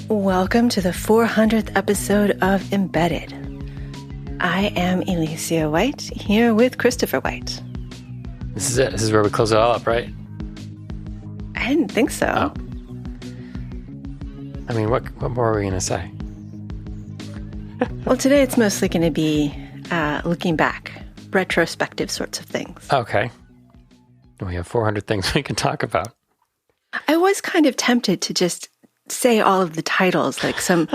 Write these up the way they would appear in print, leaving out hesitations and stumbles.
Welcome to the 400th episode of Embedded. I am Elecia White, here with Christopher White. This is it. This is where we close it all up, right? I didn't think so. Oh. I mean, what more are we going to say? Well, today it's mostly going to be looking back, retrospective sorts of things. Okay. We have 400 things we can talk about. I was kind of tempted to just say all of the titles, like some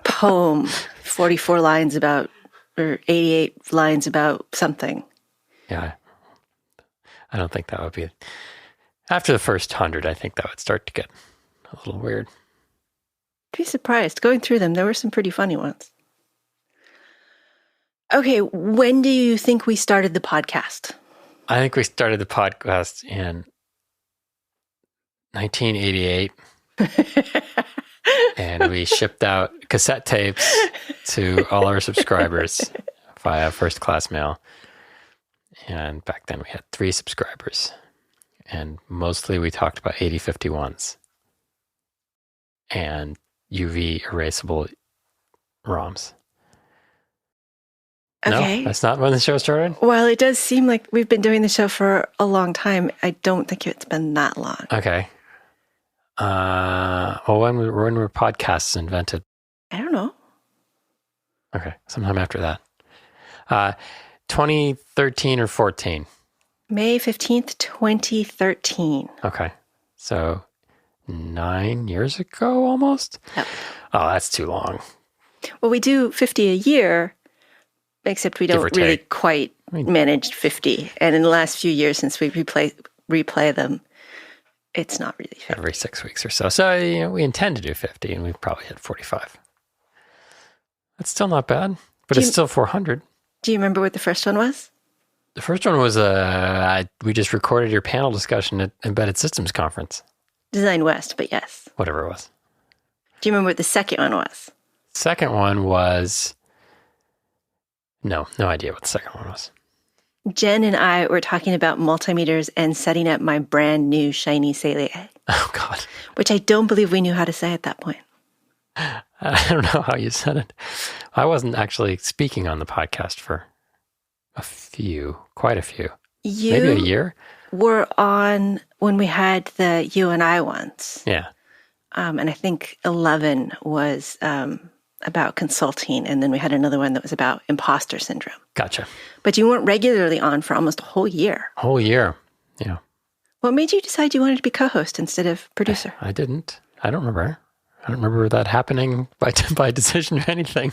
poem, 44 lines about, or 88 lines about something. Yeah. I don't think that would be... After the first 100, I think that would start to get a little weird. I'd be surprised. Going through them, there were some pretty funny ones. Okay, when do you think we started the podcast? I think we started the podcast in 1988. And we shipped out cassette tapes to all our subscribers via first class mail. And back then we had 3 subscribers. And mostly we talked about 8051s and UV erasable ROMs. Okay. No, that's not when the show started? Well, it does seem like we've been doing the show for a long time. I don't think it's been that long. Okay. Well, when were podcasts invented? I don't know. Okay, sometime after that. 2013 or 14? May 15th, 2013. Okay, so 9 years ago almost? Yep. Oh, that's too long. Well, we do 50 a year, except we don't really quite manage 50. And in the last few years since we replay them, it's not really 50. Every 6 weeks or so. So, we intend to do 50, and we've probably hit 45. That's still not bad, but it's still 400. Do you remember what the first one was? The first one was, we just recorded your panel discussion at Embedded Systems Conference. Design West, but yes. Whatever it was. Do you remember what the second one was? Second one was... No idea what the second one was. Jen and I were talking about multimeters and setting up my brand new shiny Cellier. Oh, God. Which I don't believe we knew how to say at that point. I don't know how you said it. I wasn't actually speaking on the podcast for quite a few. Maybe a year? Were on when we had the you and I ones. Yeah. And I think 11 was about consulting, and then we had another one that was about imposter syndrome. Gotcha. But you weren't regularly on for almost a whole year. Whole year, yeah. What made you decide you wanted to be co-host instead of producer? I didn't. I don't remember. I don't remember that happening by decision or anything.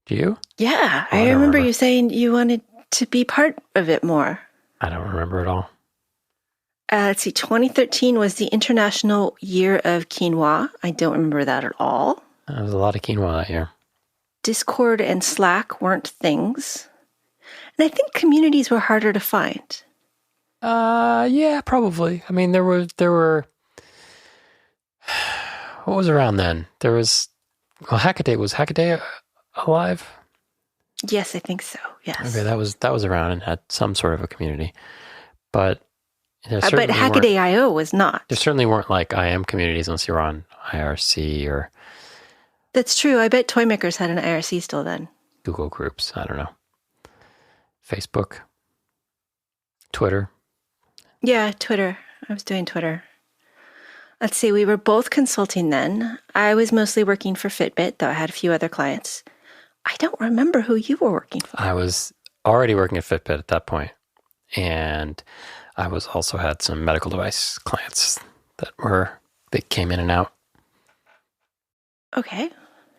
Do you? Yeah, I remember you saying you wanted to be part of it more. I don't remember at all. Let's see, 2013 was the International Year of Quinoa. I don't remember that at all. There was a lot of quinoa that year. Discord and Slack weren't things. And I think communities were harder to find. Yeah, probably. I mean, there were what was around then? There was, Hackaday. Was Hackaday alive? Yes, I think so. Yes. Okay, that was around and had some sort of a community. But Hackaday IO was not. There certainly weren't like IM communities unless you were on IRC or... That's true. I bet Toymakers had an IRC still then. Google Groups. I don't know. Facebook. Twitter. Yeah, Twitter. I was doing Twitter. Let's see. We were both consulting then. I was mostly working for Fitbit, though I had a few other clients. I don't remember who you were working for. I was already working at Fitbit at that point. And I also had some medical device clients that came in and out. Okay.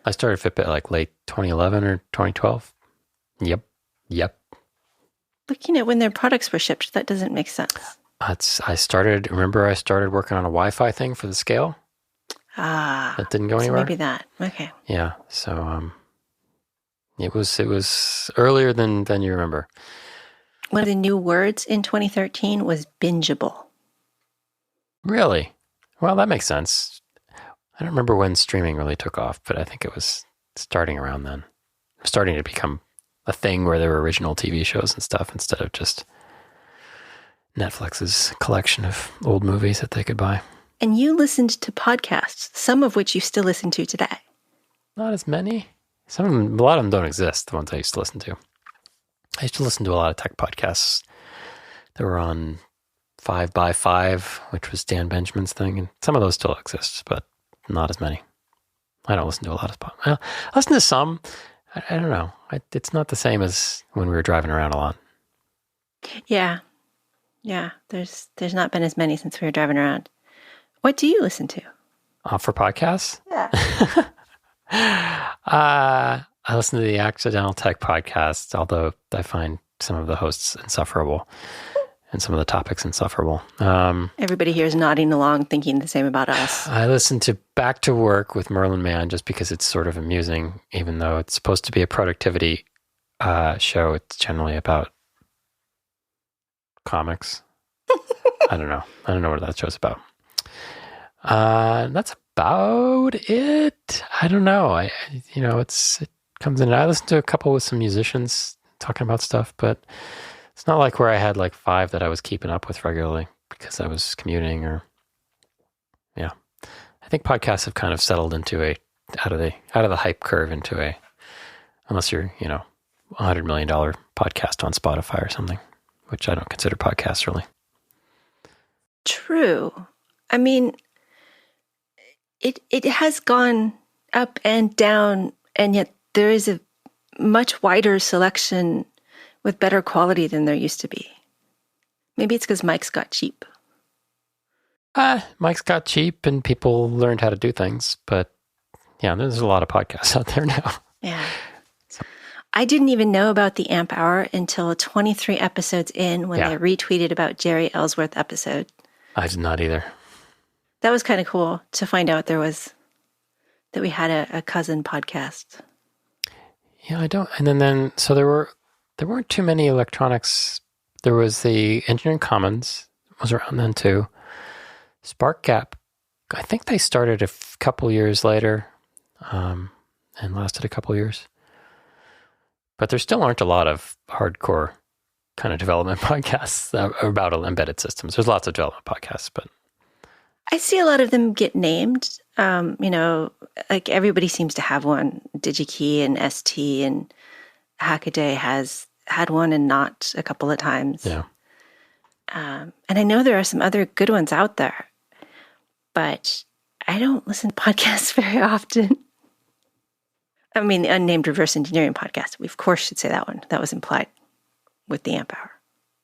I started Fitbit like late 2011 or 2012. Yep. Looking at when their products were shipped, that doesn't make sense. I started working on a Wi-Fi thing for the scale. That didn't go anywhere. Maybe that. Okay. Yeah. So it was earlier than you remember. One of the new words in 2013 was bingeable. Really? Well, that makes sense. I don't remember when streaming really took off, but I think it was starting around then. Starting to become a thing where there were original TV shows and stuff instead of just Netflix's collection of old movies that they could buy. And you listened to podcasts, some of which you still listen to today. Not as many. Some of them, a lot of them don't exist, the ones I used to listen to. I used to listen to a lot of tech podcasts that were on 5x5, which was Dan Benjamin's thing. And some of those still exist, but not as many. I don't listen to a lot of podcasts. Well, I listen to some. I don't know. It's not the same as when we were driving around a lot. Yeah. There's not been as many since we were driving around. What do you listen to? For podcasts? Yeah. I listen to the Accidental Tech podcast, although I find some of the hosts insufferable and some of the topics insufferable. Everybody here is nodding along, thinking the same about us. I listen to Back to Work with Merlin Mann just because it's sort of amusing, even though it's supposed to be a productivity show. It's generally about comics. I don't know what that show's about. That's about it. I don't know. It comes in. I listen to a couple with some musicians talking about stuff, but it's not like where I had like 5 that I was keeping up with regularly because I was commuting or, yeah. I think podcasts have kind of settled into out of the hype curve into unless you're, $100 million podcast on Spotify or something, which I don't consider podcasts really. True. I mean, it has gone up and down, and yet there is a much wider selection with better quality than there used to be. Maybe it's because mics got cheap. Mics got cheap and people learned how to do things, but yeah, there's a lot of podcasts out there now. Yeah. I didn't even know about the AMP Hour until 23 episodes in when they retweeted about Jerry Ellsworth episode. I did not either. That was kind of cool to find out that we had a cousin podcast. Yeah, I don't. And then so there weren't too many electronics. There was the Engineering Commons was around then too. SparkGap, I think they started a couple years later, and lasted a couple years. But there still aren't a lot of hardcore kind of development podcasts about embedded systems. There's lots of development podcasts, but I see a lot of them get named. Like everybody seems to have one. DigiKey and ST and Hackaday has had one and not a couple of times. Yeah. And I know there are some other good ones out there, but I don't listen to podcasts very often. I mean, the Unnamed Reverse Engineering podcast. We, of course, should say that one. That was implied with the AMP Hour.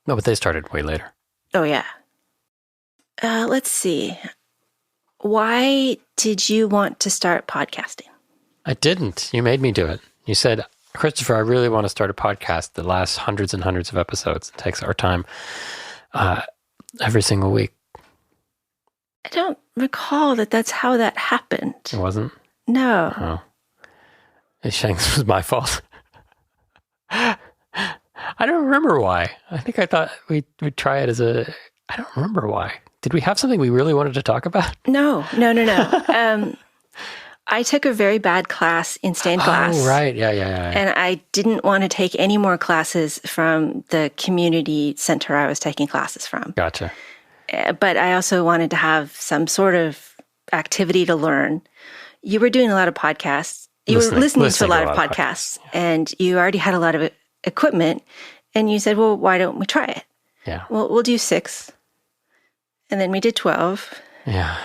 No, but they started way later. Oh, yeah. Let's see. Why did you want to start podcasting? I didn't. You made me do it. You said, Christopher, I really want to start a podcast that lasts hundreds and hundreds of episodes and takes our time every single week. I don't recall that's how that happened. It wasn't? No. Oh. You're saying this was my fault? I don't remember why. I think I thought we'd try it I don't remember why. Did we have something we really wanted to talk about? No. I took a very bad class in stained glass. Oh, right. Yeah. And I didn't want to take any more classes from the community center I was taking classes from. Gotcha. But I also wanted to have some sort of activity to learn. You were doing a lot of podcasts. You were listening to a lot of podcasts, and you already had a lot of equipment. And you said, well, why don't we try it? Yeah. Well, we'll do 6. And then we did 12. Yeah.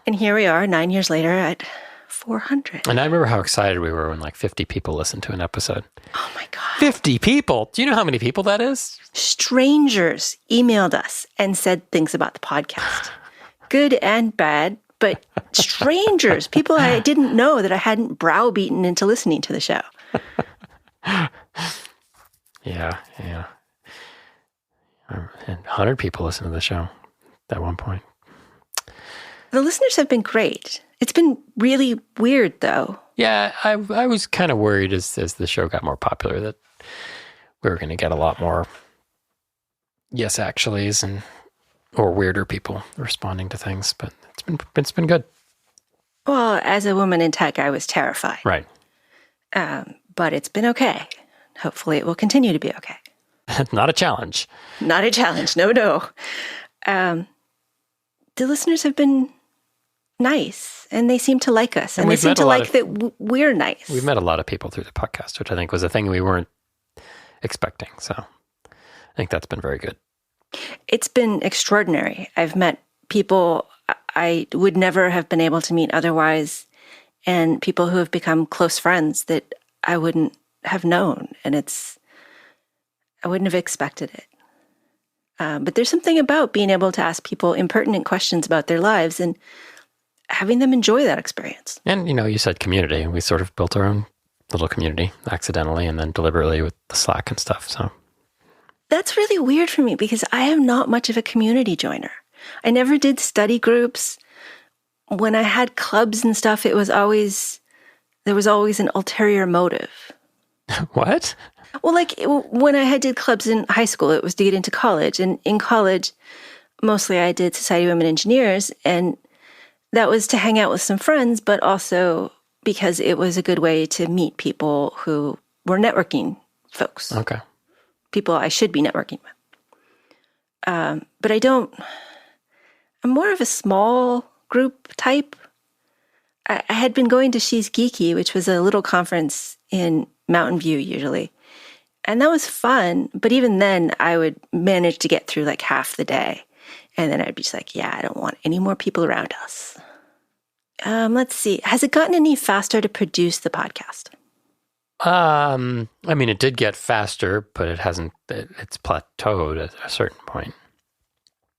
And here we are 9 years later at 400. And I remember how excited we were when like 50 people listened to an episode. Oh my God. 50 people? Do you know how many people that is? Strangers emailed us and said things about the podcast. Good and bad, but strangers, people I didn't know that I hadn't browbeaten into listening to the show. Yeah. And 100 people listened to the show at one point. The listeners have been great. It's been really weird, though. Yeah, I was kind of worried as the show got more popular that we were going to get a lot more yes actuallys or weirder people responding to things, but it's been good. Well, as a woman in tech, I was terrified. Right. But it's been okay. Hopefully, it will continue to be okay. Not a challenge. Not a challenge. No. The listeners have been nice, and they seem to like us, and they seem to like that we're nice. We've met a lot of people through the podcast, which I think was a thing we weren't expecting. So I think that's been very good. It's been extraordinary. I've met people I would never have been able to meet otherwise, and people who have become close friends that I wouldn't have known, and I wouldn't have expected it. But there's something about being able to ask people impertinent questions about their lives and having them enjoy that experience. And, you said community. We sort of built our own little community accidentally and then deliberately with the Slack and stuff. So that's really weird for me because I am not much of a community joiner. I never did study groups. When I had clubs and stuff, there was always an ulterior motive. What? Well, like when I did clubs in high school, it was to get into college. And in college, mostly I did Society of Women Engineers. And that was to hang out with some friends, but also because it was a good way to meet people who were networking folks. Okay. People I should be networking with. But I'm more of a small group type. I had been going to She's Geeky, which was a little conference in Mountain View usually. And that was fun. But even then, I would manage to get through like half the day. And then I'd be just like, yeah, I don't want any more people around us. Let's see. Has it gotten any faster to produce the podcast? I mean, it did get faster, but it's plateaued at a certain point.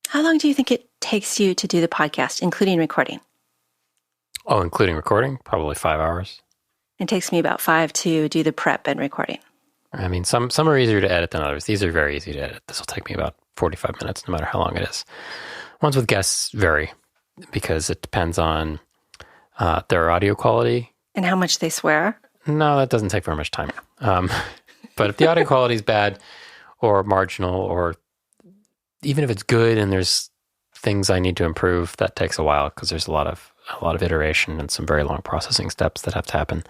How long do you think it takes you to do the podcast, including recording? Oh, including recording? Probably 5 hours. It takes me about 5 to do the prep and recording. I mean, some are easier to edit than others. These are very easy to edit. This will take me about 45 minutes, no matter how long it is. Ones with guests vary because it depends on their audio quality. And how much they swear? No, that doesn't take very much time. But if the audio quality is bad or marginal, or even if it's good and there's things I need to improve, that takes a while because there's a lot of iteration and some very long processing steps that have to happen.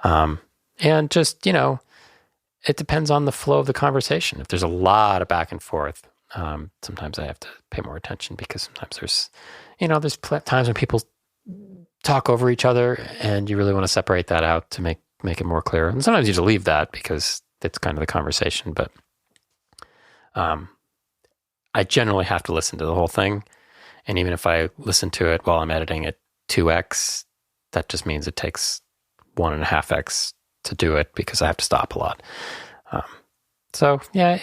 And just, it depends on the flow of the conversation. If there's a lot of back and forth, sometimes I have to pay more attention because sometimes there's times when people talk over each other and you really want to separate that out to make it more clear. And sometimes you just leave that because it's kind of the conversation. But I generally have to listen to the whole thing. And even if I listen to it while I'm editing at 2x, that just means it takes 1.5x to do it because I have to stop a lot. So yeah,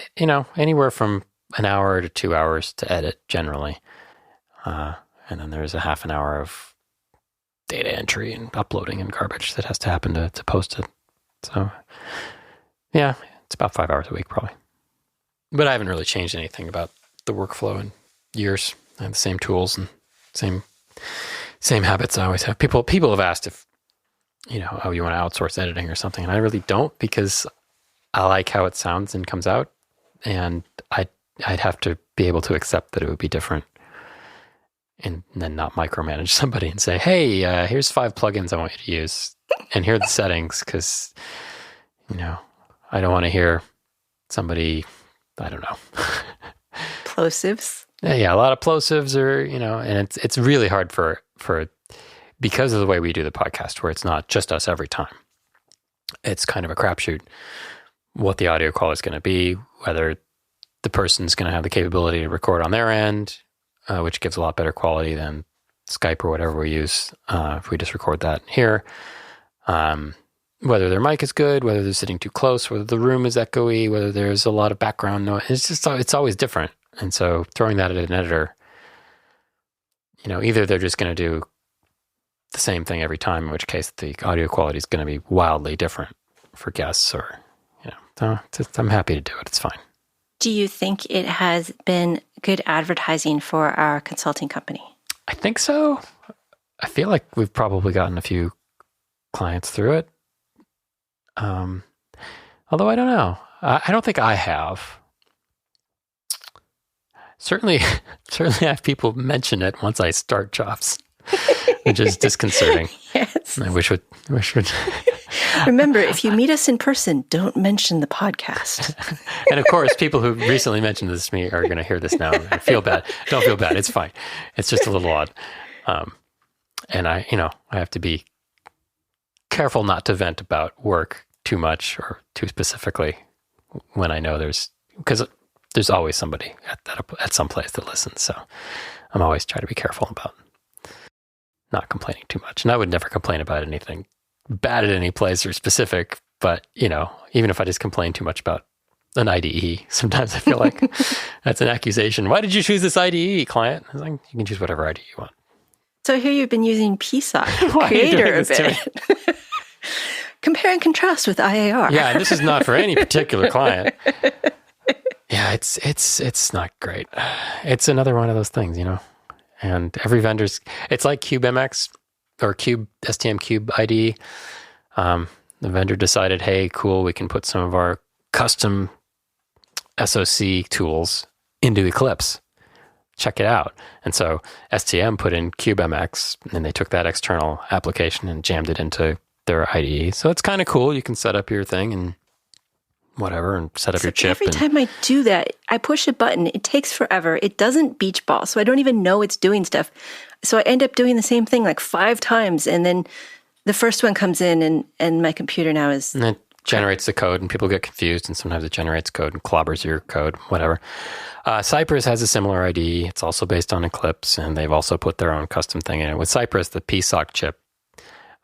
anywhere from an hour to 2 hours to edit generally. And then there's a half an hour of data entry and uploading and garbage that has to happen to post it. So yeah, it's about 5 hours a week probably. But I haven't really changed anything about the workflow in years. I have the same tools and same habits I always have. People have asked if, you want to outsource editing or something. And I really don't because I like how it sounds and comes out. And I'd have to be able to accept that it would be different and then not micromanage somebody and say, hey, here's 5 plugins I want you to use. And here are the settings because, I don't want to hear somebody, I don't know. Plosives. Yeah, a lot of plosives and it's really hard for because of the way we do the podcast where it's not just us every time. It's kind of a crapshoot what the audio call is going to be, whether the person's going to have the capability to record on their end, which gives a lot better quality than Skype or whatever we use if we just record that here. Whether their mic is good, whether they're sitting too close, whether the room is echoey, whether there's a lot of background noise. It's always different. And so throwing that at an editor, either they're just going to do the same thing every time, in which case the audio quality is going to be wildly different for guests or, so I'm happy to do it. It's fine. Do you think it has been good advertising for our consulting company? I think so. I feel like we've probably gotten a few clients through it. Although I don't know. I don't think I have. Certainly I have people mention it once I start jobs, which is disconcerting. Yes. I wish would Remember, if you meet us in person, don't mention the podcast. And of course, people who recently mentioned this to me are going to hear this now and feel bad. Don't feel bad. It's fine. It's just a little odd. And I have to be careful not to vent about work too much or too specifically when I know because there's always somebody at some place that listens. So I'm always trying to be careful about not complaining too much. And I would never complain about anything bad at any place or specific, but even if I just complain too much about an IDE, sometimes I feel like that's an accusation. Why did you choose this IDE, client? I was like, you can choose whatever IDE you want. So here you've been using PSOC, Why creator are you doing of this to it. me? Compare and contrast with IAR. Yeah, and this is not for any particular client. Yeah, it's not great. It's another one of those things, And every vendor's, it's like CubeMX or STM Cube IDE. The vendor decided, hey, cool, we can put some of our custom SOC tools into Eclipse. Check it out. And so STM put in CubeMX, and they took that external application and jammed it into their IDE. So it's kind of cool. You can set up your thing and whatever and set up your chip. Every time I do that, I push a button. It takes forever. It doesn't beach ball, so I don't even know it's doing stuff. So I end up doing the same thing like 5 times, and then the first one comes in, and my computer now is... And it generates the code, and people get confused, and sometimes it generates code and clobbers your code, whatever. Cypress has a similar IDE. It's also based on Eclipse, and they've also put their own custom thing in it. With Cypress, the PSOC chip,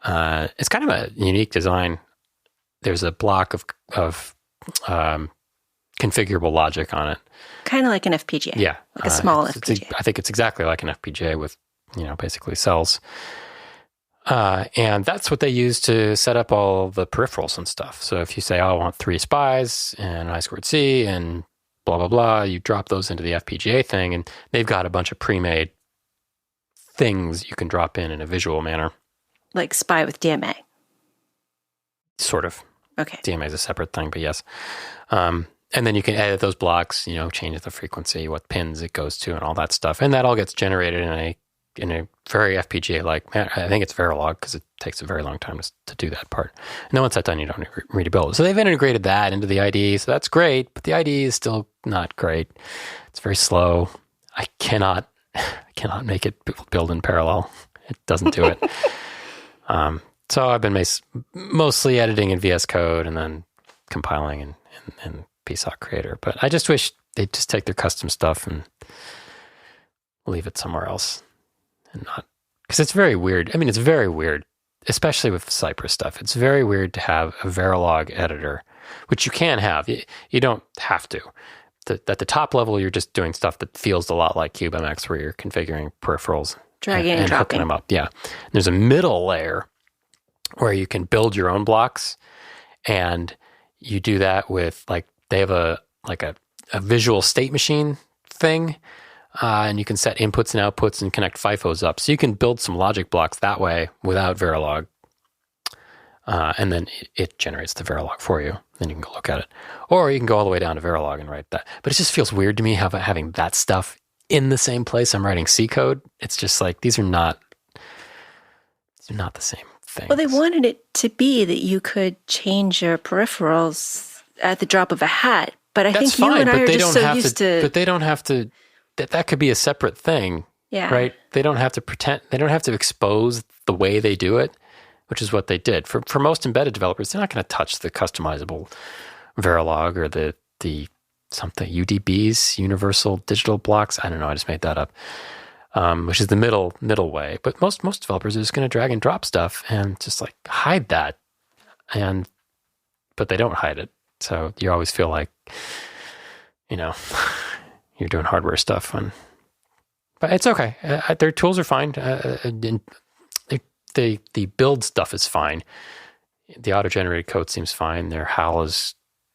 it's kind of a unique design. There's a block of configurable logic on it. Kind of like an FPGA. Yeah. Like a small FPGA. I think it's exactly like an FPGA with, basically cells. And that's what they use to set up all the peripherals and stuff. So if you say, I want 3 SPIs and I2C and blah, blah, blah, you drop those into the FPGA thing, and they've got a bunch of pre-made things you can drop in a visual manner. Like SPI with DMA. Sort of. Okay. DMA is a separate thing, but yes. And then you can edit those blocks, change the frequency, what pins it goes to, and all that stuff. And that all gets generated in a very FPGA-like manner. I think it's Verilog because it takes a very long time to do that part. And then once that's done, you don't rebuild it. So they've integrated that into the IDE, so that's great, but the IDE is still not great. It's very slow. I cannot make it build in parallel. It doesn't do it. So I've been mostly editing in VS Code and then compiling in PSOC Creator. But I just wish they'd just take their custom stuff and leave it somewhere else. And not, because it's very weird. I mean, it's very weird, especially with Cypress stuff. It's very weird to have a Verilog editor, which you can have. You don't have to. At the top level, you're just doing stuff that feels a lot like CubeMX, where you're configuring peripherals, dragging and dropping hooking them up. Yeah. And there's a middle layer where you can build your own blocks, and you do that with they have a visual state machine thing. And you can set inputs and outputs and connect FIFOs up. So you can build some logic blocks that way without Verilog. And then it generates the Verilog for you. Then you can go look at it. Or you can go all the way down to Verilog and write that. But it just feels weird to me having that stuff in the same place I'm writing C code. It's just like, these are not the same things. Well, they wanted it to be that you could change your peripherals at the drop of a hat. But I think you and I are just so used to... But they don't have to... That could be a separate thing, yeah. Right? They don't have to pretend. They don't have to expose the way they do it, which is what they did. For most embedded developers, they're not going to touch the customizable Verilog or the something UDBs, Universal Digital Blocks. I don't know. I just made that up, which is the middle way. But most developers are just going to drag and drop stuff and just hide that, but they don't hide it. So you always feel like, you're doing hardware stuff, but it's okay. Their tools are fine. The build stuff is fine. The auto-generated code seems fine. Their HAL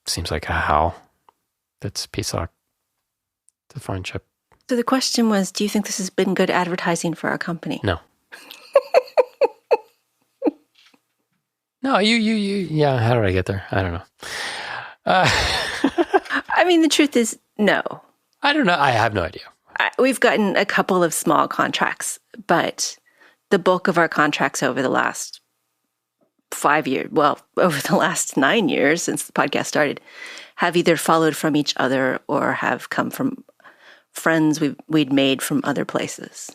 seems like a HAL. That's PSOC. It's a fine chip. So the question was, do you think this has been good advertising for our company? No. No, yeah, how did I get there? I don't know. I mean, the truth is, no. I don't know. I have no idea. We've gotten a couple of small contracts, but the bulk of our contracts over the last 5 years, well, over the last 9 years since the podcast started, have either followed from each other or have come from friends we'd made from other places.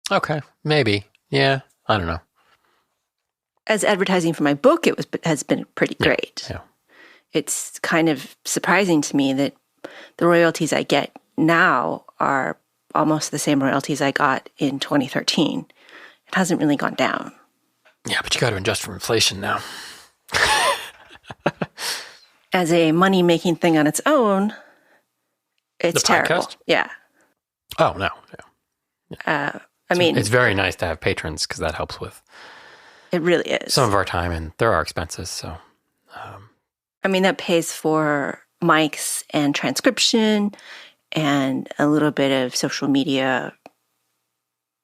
Okay, maybe. Yeah, I don't know. As advertising for my book, has been pretty great. Yeah. It's kind of surprising to me that the royalties I get now are almost the same royalties I got in 2013. It hasn't really gone down. Yeah, but you got to adjust for inflation now. As a money-making thing on its own, it's terrible. Yeah. Oh, no. I mean, it's very nice to have patrons because that helps with it really is some of our time, and there are expenses. So, I mean, that pays for mics and transcription and a little bit of social media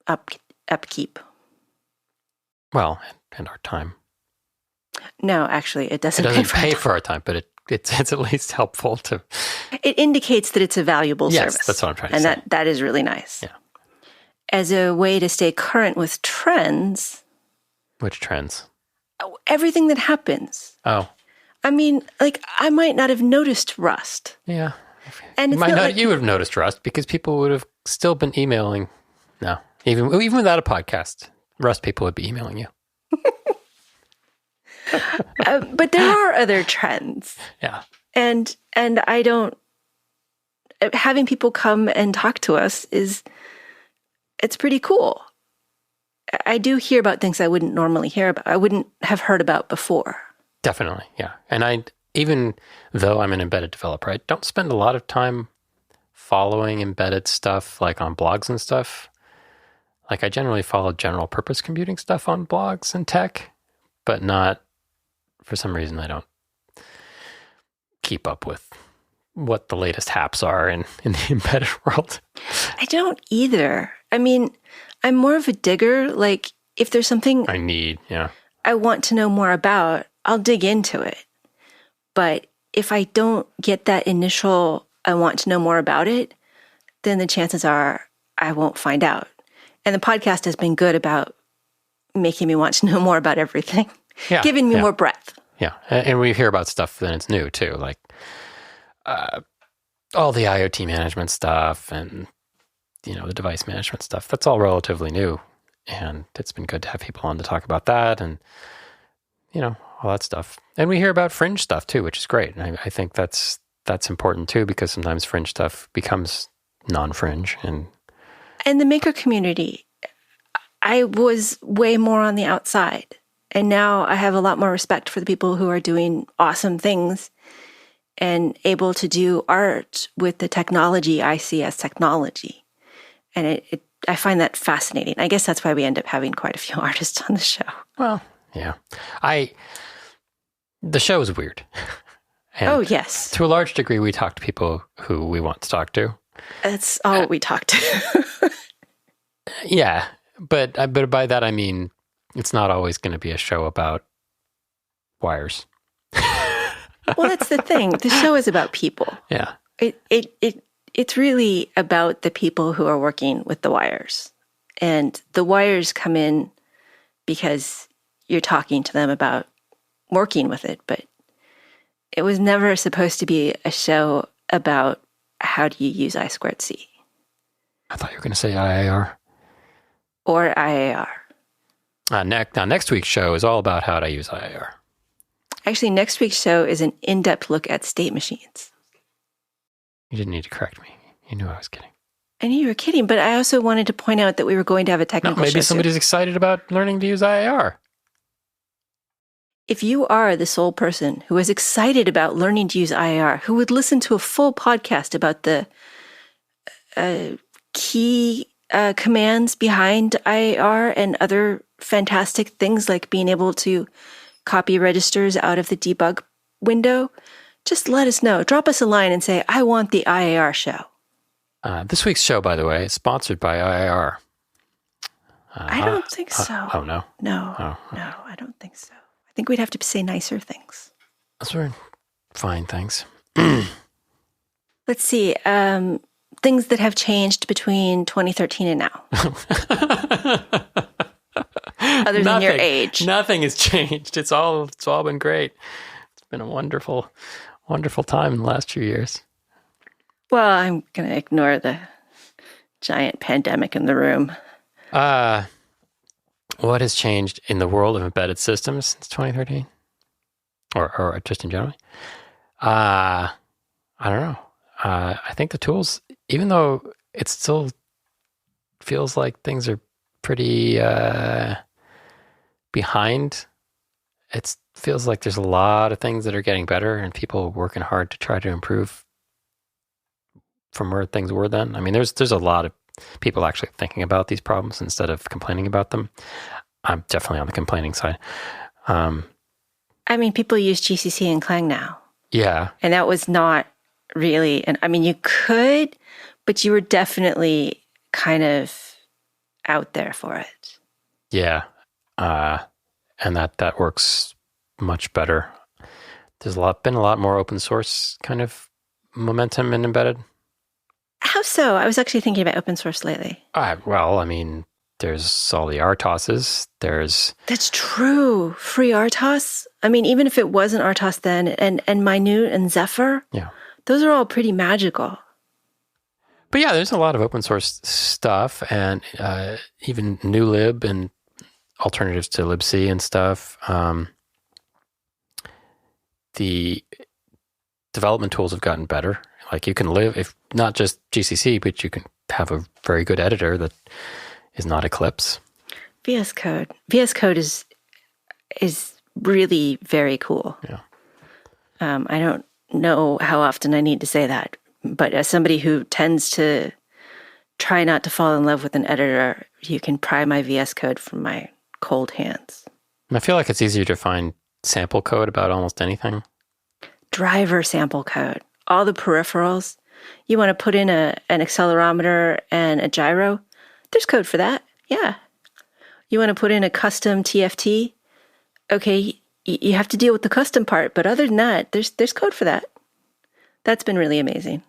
upkeep. Well, and our time. No, actually, it doesn't. It doesn't pay for our time, but it's at least helpful to. It indicates that it's a valuable service. Yes, that's what I'm trying to say. And that is really nice. Yeah. As a way to stay current with trends. Which trends? Everything that happens. Oh. I mean, like, I might not have noticed Rust. Yeah. And you would have noticed Rust because people would have still been emailing. No, even without a podcast, Rust people would be emailing you. But there are other trends. Yeah. And I don't, having people come and talk to us it's pretty cool. I do hear about things I wouldn't normally hear about. I wouldn't have heard about before. Definitely. Yeah. And even though I'm an embedded developer, I don't spend a lot of time following embedded stuff like on blogs and stuff. Like I generally follow general purpose computing stuff on blogs and tech, but not, for some reason, I don't keep up with what the latest haps are in the embedded world. I don't either. I mean, I'm more of a digger. Like if there's something I want to know more about, I'll dig into it. But if I don't get that initial, I want to know more about it, then the chances are I won't find out. And the podcast has been good about making me want to know more about everything, giving me more breadth. Yeah. And we hear about stuff that it's new too, like all the IoT management stuff and, the device management stuff. That's all relatively new. And it's been good to have people on to talk about that and, all that stuff. And we hear about fringe stuff too, which is great. And I think that's important too, because sometimes fringe stuff becomes non-fringe. And the maker community, I was way more on the outside. And now I have a lot more respect for the people who are doing awesome things and able to do art with the technology I see as technology. And I find that fascinating. I guess that's why we end up having quite a few artists on the show. Well, yeah. The show is weird. And yes. To a large degree, we talk to people who we want to talk to. That's all we talk to. Yeah. But by that, I mean, it's not always going to be a show about wires. Well, that's the thing. The show is about people. Yeah. It's really about the people who are working with the wires. And the wires come in because you're talking to them about working with it. But it was never supposed to be a show about how do you use I2C. I thought you were going to say IAR. Or IAR. Next week's show is all about how to use IAR. Actually, next week's show is an in-depth look at state machines. You didn't need to correct me. You knew I was kidding. I knew you were kidding, but I also wanted to point out that we were going to have a technical show. Maybe somebody's excited about learning to use IAR. If you are the sole person who is excited about learning to use IAR, who would listen to a full podcast about the key commands behind IAR and other fantastic things like being able to copy registers out of the debug window, just let us know. Drop us a line and say, I want the IAR show. This week's show, by the way, is sponsored by IAR. I don't think so. Oh, no? No, I don't think so. I think we'd have to say nicer things. Those were fine things. Let's see. Things that have changed between 2013 and now. other than your age. Nothing has changed. It's all been great. It's been a wonderful time in the last few years. Well, I'm going to ignore the giant pandemic in the room. What has changed in the world of embedded systems since 2013? Or just in general? I don't know. I think the tools, even though it still feels like things are pretty behind, it feels like there's a lot of things that are getting better and people working hard to try to improve from where things were then. I mean, there's a lot of people actually thinking about these problems instead of complaining about them. I'm definitely on the complaining side. I mean, people use GCC and Clang now. Yeah. And that was not really, and I mean, you could, but you were definitely kind of out there for it. Yeah. And that works much better. There's been a lot more open source kind of momentum in embedded. How so? I was actually thinking about open source lately. Well, I mean, there's all the RTOSs. That's true. Free RTOS. I mean, even if it wasn't RTOS then, and Minute and Zephyr, yeah, those are all pretty magical. But yeah, there's a lot of open source stuff, and even NewLib and alternatives to libc and stuff. The development tools have gotten better. Like you can live, if not just GCC, but you can have a very good editor that is not Eclipse. VS Code. VS Code is really very cool. Yeah. I don't know how often I need to say that, but as somebody who tends to try not to fall in love with an editor, you can pry my VS Code from my cold hands. I feel like it's easier to find sample code about almost anything. Driver sample code. All the peripherals. You want to put in an accelerometer and a gyro? There's code for that. Yeah. You want to put in a custom TFT? Okay, you have to deal with the custom part, but other than that, there's code for that. That's been really amazing.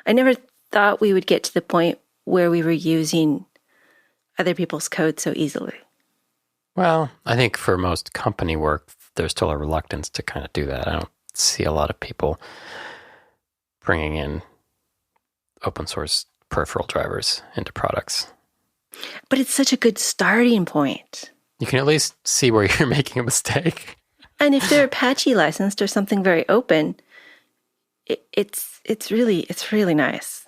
I never thought we would get to the point where we were using other people's code so easily. Well, I think for most company work, there's still a reluctance to kind of do that. I don't see a lot of people bringing in open source peripheral drivers into products. But it's such a good starting point. You can at least see where you're making a mistake. And if they're Apache licensed or something very open, it's really nice.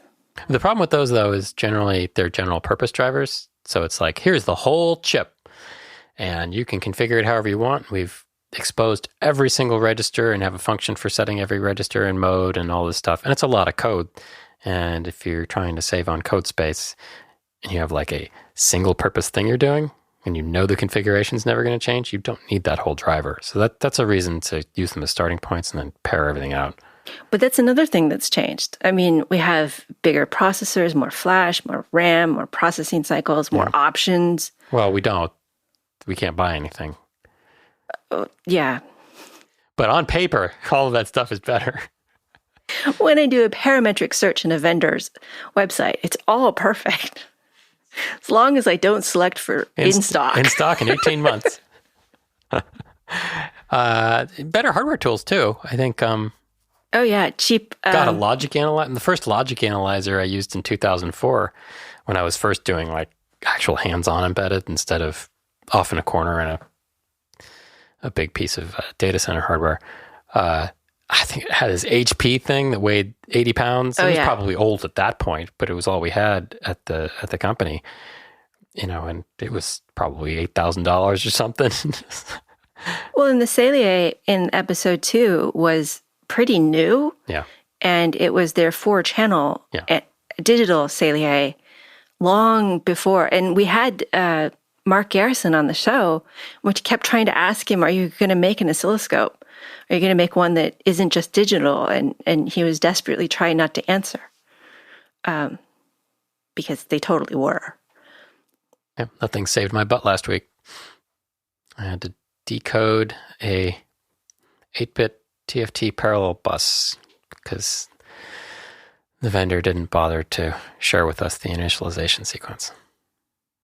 The problem with those, though, is generally they're general purpose drivers. So it's like, here's the whole chip, and you can configure it however you want. We've exposed every single register and have a function for setting every register in mode and all this stuff. And it's a lot of code. And if you're trying to save on code space and you have like a single purpose thing you're doing and you know the configuration is never going to change, you don't need that whole driver. So that's a reason to use them as starting points and then pair everything out. But that's another thing that's changed. I mean, we have bigger processors, more flash, more RAM, more processing cycles, more options. Well, we don't. We can't buy anything. Yeah. But on paper, all of that stuff is better. When I do a parametric search in a vendor's website, it's all perfect. As long as I don't select for in stock. In stock in 18 months. Better hardware tools, too. I think... oh, yeah. Cheap. Got a logic analyzer. The first logic analyzer I used in 2004 when I was first doing like actual hands-on embedded instead of off in a corner in a big piece of data center hardware. I think it had this HP thing that weighed 80 pounds. It was probably old at that point, but it was all we had at the company, and it was probably $8,000 or something. Well, and the Cellier in episode 2 was pretty new. Yeah. And it was their 4-channel digital Cellier long before. And we had Mark Garrison on the show, which kept trying to ask him, are you going to make an oscilloscope? Are you going to make one that isn't just digital? And he was desperately trying not to answer because they totally were. Yeah, that thing saved my butt last week. I had to decode a 8-bit TFT parallel bus because the vendor didn't bother to share with us the initialization sequence.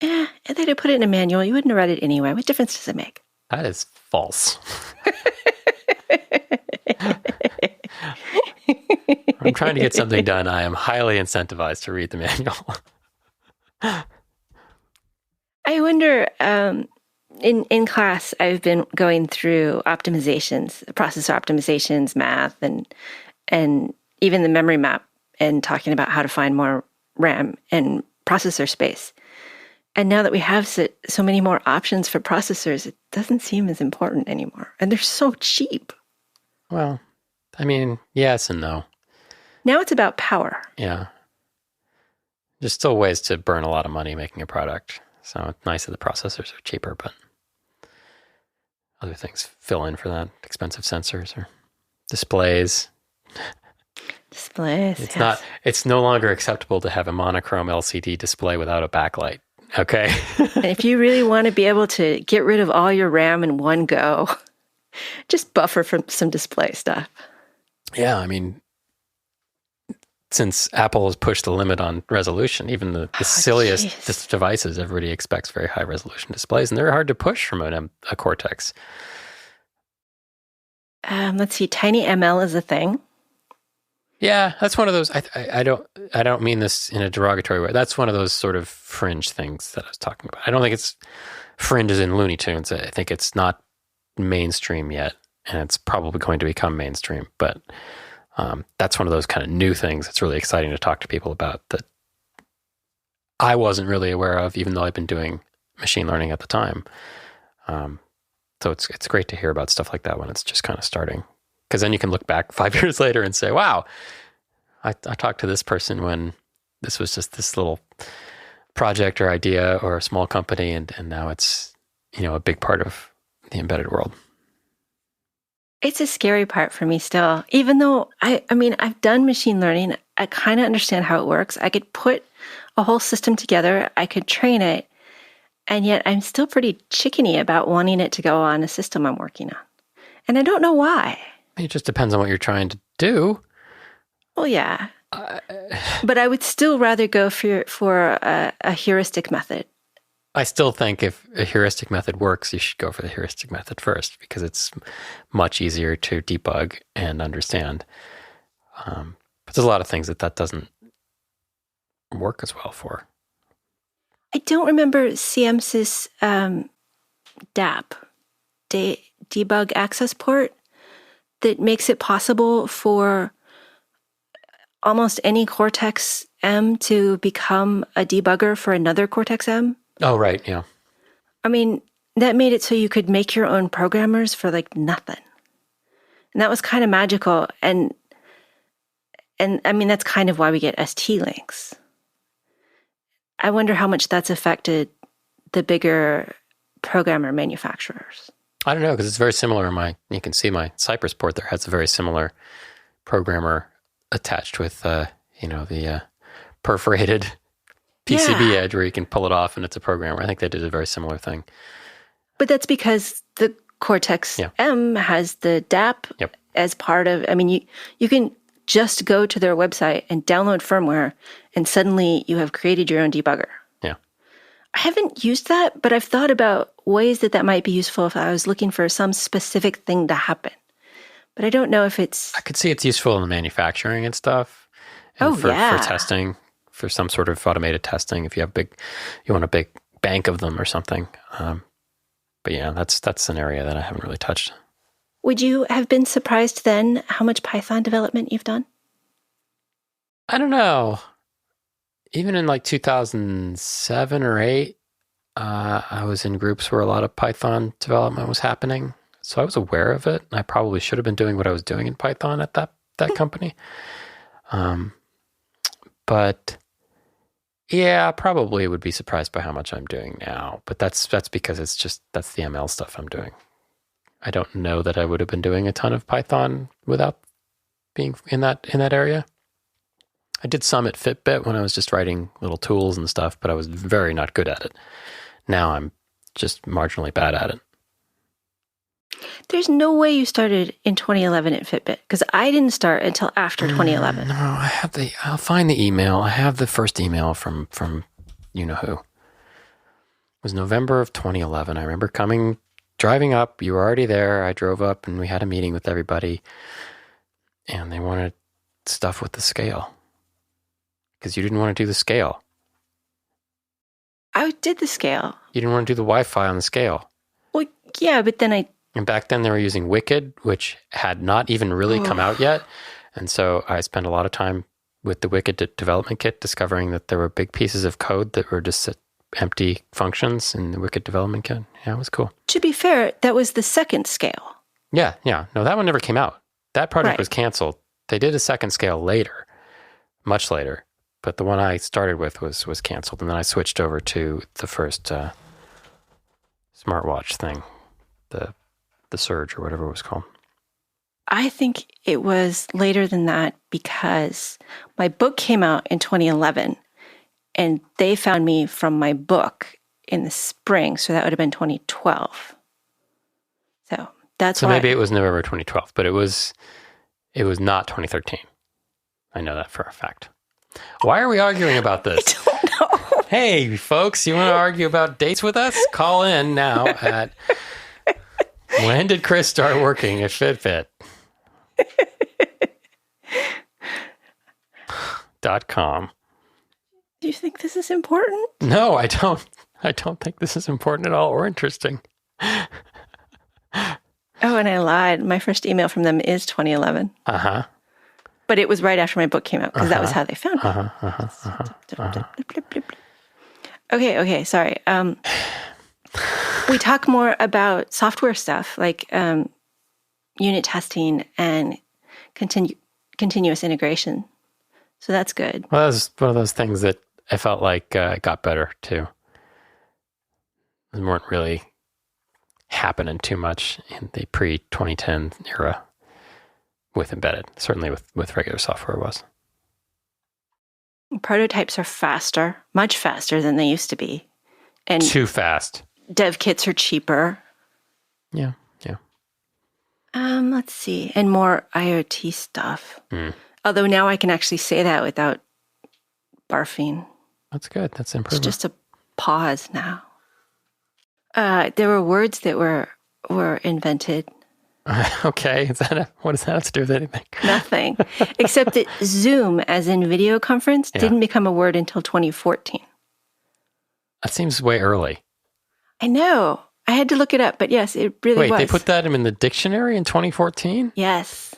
Yeah, And they'd have put it in a manual. You wouldn't have read it anyway. What difference does it make? That is false. I'm trying to get something done. I am highly incentivized to read the manual. I wonder, in class, I've been going through optimizations, processor optimizations, math, and even the memory map, and talking about how to find more RAM and processor space. And now that we have so many more options for processors, it doesn't seem as important anymore. And they're so cheap. Well, I mean, yes and no. Now it's about power. Yeah. There's still ways to burn a lot of money making a product. So it's nice that the processors are cheaper, but other things fill in for that. Expensive sensors or displays. Displays. It's no longer acceptable to have a monochrome LCD display without a backlight. Okay. And if you really want to be able to get rid of all your RAM in one go, just buffer from some display stuff. Yeah, I mean, since Apple has pushed the limit on resolution, even the silliest devices, everybody expects very high resolution displays, and they're hard to push from a Cortex. Let's see, Tiny ML is a thing. Yeah, that's one of those. I don't mean this in a derogatory way. That's one of those sort of fringe things that I was talking about. I don't think it's fringe as in Looney Tunes. I think it's not mainstream yet, and it's probably going to become mainstream. But that's one of those kind of new things that's really exciting to talk to people about that I wasn't really aware of, even though I've been doing machine learning at the time. So it's great to hear about stuff like that when it's just kind of starting. Because then you can look back 5 years later and say, wow, I talked to this person when this was just this little project or idea or a small company, and now it's, a big part of the embedded world. It's a scary part for me still. Even though, I've done machine learning, I kind of understand how it works. I could put a whole system together, I could train it, and yet I'm still pretty chickeny about wanting it to go on a system I'm working on. And I don't know why. It just depends on what you're trying to do. Well, yeah. But I would still rather go for a heuristic method. I still think if a heuristic method works, you should go for the heuristic method first because it's much easier to debug and understand. But there's a lot of things that doesn't work as well for. I don't remember CMSIS DAP, debug access port, that makes it possible for almost any Cortex M to become a debugger for another Cortex M. Oh, right, yeah. I mean, that made it so you could make your own programmers for like nothing. And that was kind of magical. And I mean, that's kind of why we get ST links. I wonder how much that's affected the bigger programmer manufacturers. I don't know, because it's very similar. You can see my Cypress port there has a very similar programmer attached with, the perforated PCB edge where you can pull it off and it's a programmer. I think they did a very similar thing. But that's because the Cortex M has the DAP as part of, you can just go to their website and download firmware and suddenly you have created your own debugger. Yeah. I haven't used that, but I've thought about ways that might be useful if I was looking for some specific thing to happen. But I don't know if it's... I could see it's useful in the manufacturing and stuff. And for testing, for some sort of automated testing, if you have you want a big bank of them or something. But yeah, that's an area that I haven't really touched. Would you have been surprised then how much Python development you've done? I don't know. Even in like 2007 or 8, I was in groups where a lot of Python development was happening. So I was aware of it. I probably should have been doing what I was doing in Python at that company. But yeah, probably would be surprised by how much I'm doing now. But that's because that's the ML stuff I'm doing. I don't know that I would have been doing a ton of Python without being in that area. I did some at Fitbit when I was just writing little tools and stuff, but I was very not good at it. Now I'm just marginally bad at it. There's no way you started in 2011 at Fitbit, because I didn't start until after 2011. No, I'll find the email. I have the first email from you know who. was November of 2011. I remember driving up. You were already there. I drove up and we had a meeting with everybody. And they wanted stuff with the scale. Because you didn't want to do the scale. I did the scale. You didn't want to do the Wi-Fi on the scale. Well, yeah, but then And back then they were using Wicked, which had not even really come out yet. And so I spent a lot of time with the Wicked development kit discovering that there were big pieces of code that were just empty functions in the Wicked development kit. Yeah, it was cool. To be fair, that was the second scale. Yeah. No, that one never came out. That project Right. was canceled. They did a second scale later, much later. But the one I started with was canceled. And then I switched over to the first smartwatch thing, the Surge or whatever it was called. I think it was later than that because my book came out in 2011 and they found me from my book in the spring. So that would have been 2012. So that's So why. maybe it was November 2012, but it was not 2013. I know that for a fact. Why are we arguing about this? I don't know. Hey, folks, you want to argue about dates with us? Call in now at when did Chris start working at Fitbit? .com. Do you think this is important? No, I don't. I don't think this is important at all or interesting. Oh, and I lied. My first email from them is 2011. Uh-huh. But it was right after my book came out because that was how they found me. Okay, sorry. We talk more about software stuff like unit testing and continuous integration. So that's good. Well, that was one of those things that I felt like got better too. They weren't really happening too much in the pre-2010 era with embedded. Certainly with regular software it was. Prototypes are faster, much faster than they used to be. And Too fast. dev kits are cheaper. Yeah. Let's see. And more IoT stuff. Mm. Although now I can actually say that without barfing. That's good. That's It's improvement. just a pause now. There were words that were invented. Okay. What does that have to do with anything? Nothing. Except that Zoom, as in video conference, didn't become a word until 2014. That seems way early. I know. I had to look it up, but yes, it really was. Wait, they put that in the dictionary in 2014? Yes.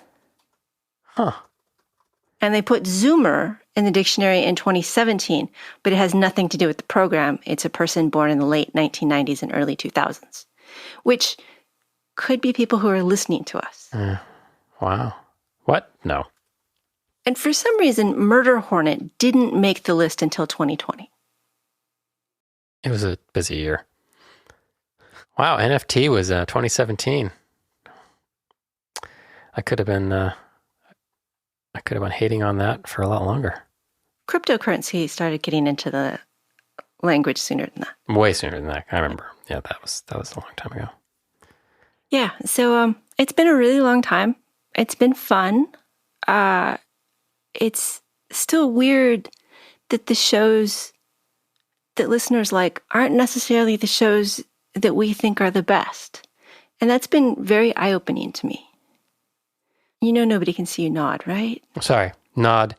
Huh. And they put Zoomer in the dictionary in 2017, but it has nothing to do with the program. It's a person born in the late 1990s and early 2000s, which could be people who are listening to us. Wow. What? No. And for some reason, Murder Hornet didn't make the list until 2020. It was a busy year. Wow, NFT was 2017. I could have been hating on that for a lot longer. Cryptocurrency started getting into the language sooner than that. Way sooner than that. I remember. Yeah, that was a long time ago. Yeah, so it's been a really long time. It's been fun. It's still weird that the shows that listeners like aren't necessarily the shows that we think are the best. And that's been very eye-opening to me. You know nobody can see you nod, right? Sorry. Nod.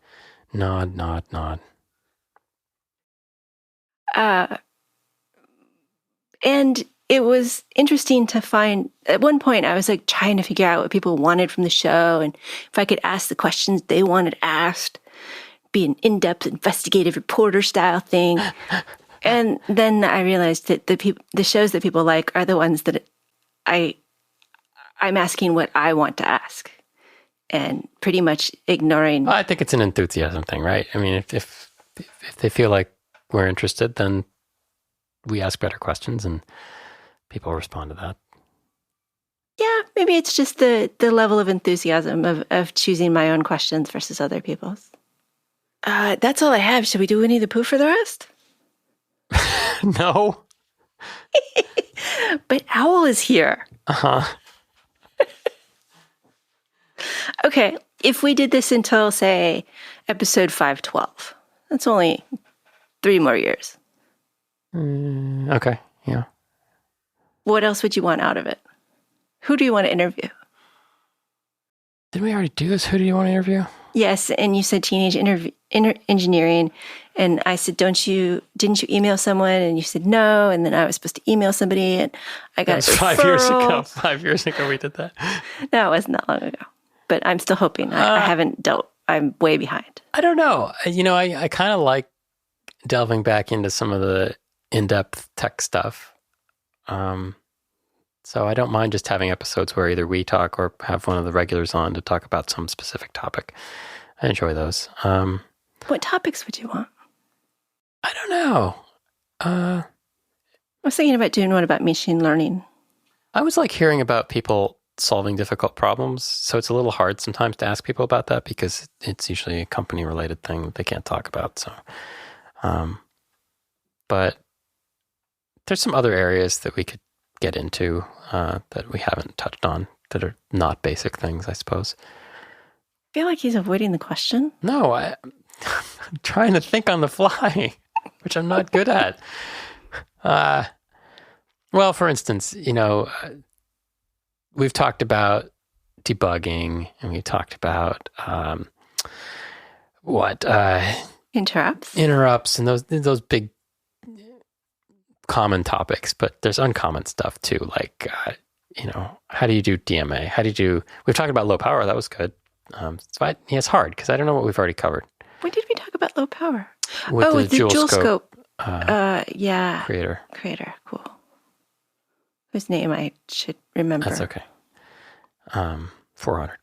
And it was interesting to find, at one point I was like trying to figure out what people wanted from the show and if I could ask the questions they wanted asked, be an in-depth investigative reporter style thing. And then I realized that the shows that people like are the ones that I'm asking what I want to ask and pretty much ignoring. I think it's an enthusiasm thing, right? I mean, if they feel like we're interested, then we ask better questions and people respond to that. Yeah, maybe it's just the level of enthusiasm of choosing my own questions versus other people's. That's all I have. Should we do Winnie the Pooh for the rest? No. But Owl is here. Uh-huh. Okay, if we did this until, say, episode 512, that's only 3 more years. Okay. Yeah. What else would you want out of it? Who do you want to interview? Didn't we already do this? Who do you want to interview? Yes, and you said teenage engineering, and I said, didn't you email someone? And you said no, and then I was supposed to email somebody, and I got a referral. 5 years ago. 5 years ago we did that. No, it wasn't that long ago. But I'm still hoping. I haven't dealt. I'm way behind. I don't know. I kind of like delving back into some of the in-depth tech stuff. So I don't mind just having episodes where either we talk or have one of the regulars on to talk about some specific topic. I enjoy those. What topics would you want? I don't know. I was thinking about doing one about machine learning. I was like hearing about people solving difficult problems. So it's a little hard sometimes to ask people about that because it's usually a company related thing that they can't talk about. So, but there's some other areas that we could get into that we haven't touched on that are not basic things, I suppose. I feel like he's avoiding the question. No, I'm trying to think on the fly, which I'm not good at. Well, for instance, we've talked about debugging and we talked about interrupts and those big common topics, but there's uncommon stuff too. Like, how do you do DMA? We've talked about low power. That was good. It's hard because I don't know what we've already covered. When did we talk about low power? With the Dual Scope. Yeah. Creator. Cool. Whose name I should remember. That's okay. 400.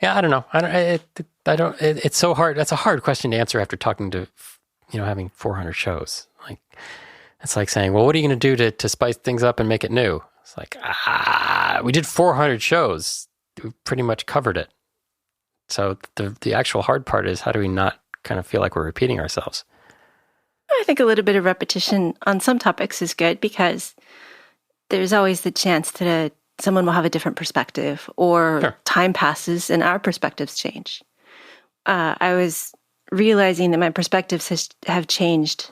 Yeah, I don't know. It's so hard. That's a hard question to answer after talking to, having 400 shows. Like, it's like saying, well, what are you going to do to spice things up and make it new? It's like, we did 400 shows. We pretty much covered it. So the actual hard part is how do we not kind of feel like we're repeating ourselves? I think a little bit of repetition on some topics is good because there's always the chance that someone will have a different perspective or sure. Time passes and our perspectives change. I was realizing that my perspectives have changed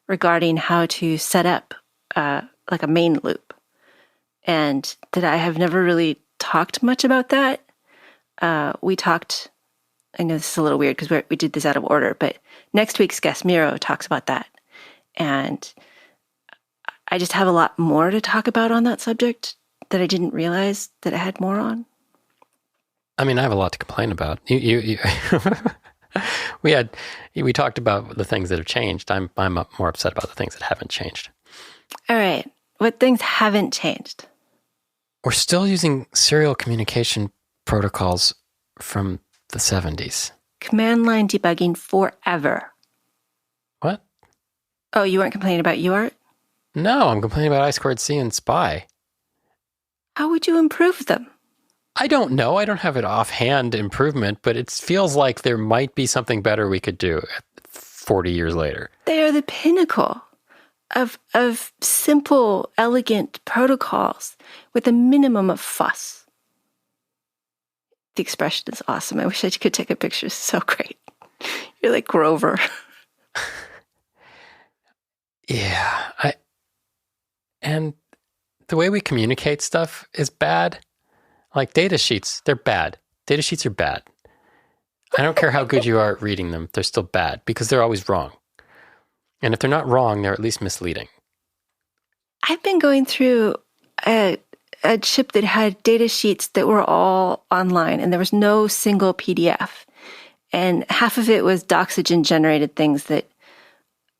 regarding how to set up like a main loop, and that I have never really talked much about that. We talked, I know this is a little weird because we did this out of order, but next week's guest, Miro, talks about that. And I just have a lot more to talk about on that subject that I didn't realize that I had more on. I mean, I have a lot to complain about. You we talked about the things that have changed. I'm more upset about the things that haven't changed. All right. What things haven't changed? We're still using serial communication protocols from the 70s. Command line debugging forever. What? Oh, you weren't complaining about UART? No, I'm complaining about I2C and SPI. How would you improve them? I don't know. I don't have an offhand improvement, but it feels like there might be something better we could do 40 years later. They are the pinnacle of simple, elegant protocols with a minimum of fuss. The expression is awesome. I wish I could take a picture. It's so great. You're like Grover. Yeah. And the way we communicate stuff is bad. Like data sheets, they're bad. Data sheets are bad. I don't care how good you are at reading them. They're still bad because they're always wrong. And if they're not wrong, they're at least misleading. I've been going through a chip that had data sheets that were all online and there was no single PDF. And half of it was Doxygen generated things that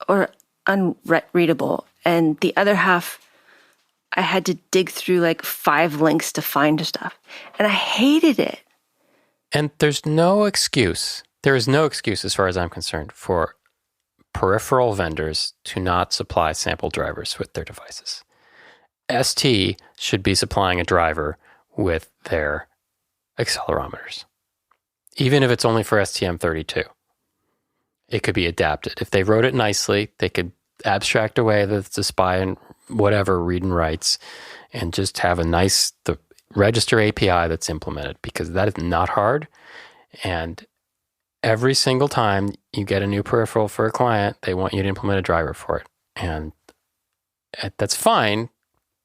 were unreadable. And the other half, I had to dig through like 5 links to find stuff. And I hated it. And there's no excuse. There is no excuse, as far as I'm concerned, for peripheral vendors to not supply sample drivers with their devices. ST should be supplying a driver with their accelerometers. Even if it's only for STM32. It could be adapted. If they wrote it nicely, they could abstract away the SPI and whatever read and writes and just have a nice the register API that's implemented, because that is not hard. And every single time you get a new peripheral for a client, they want you to implement a driver for it. And That's fine,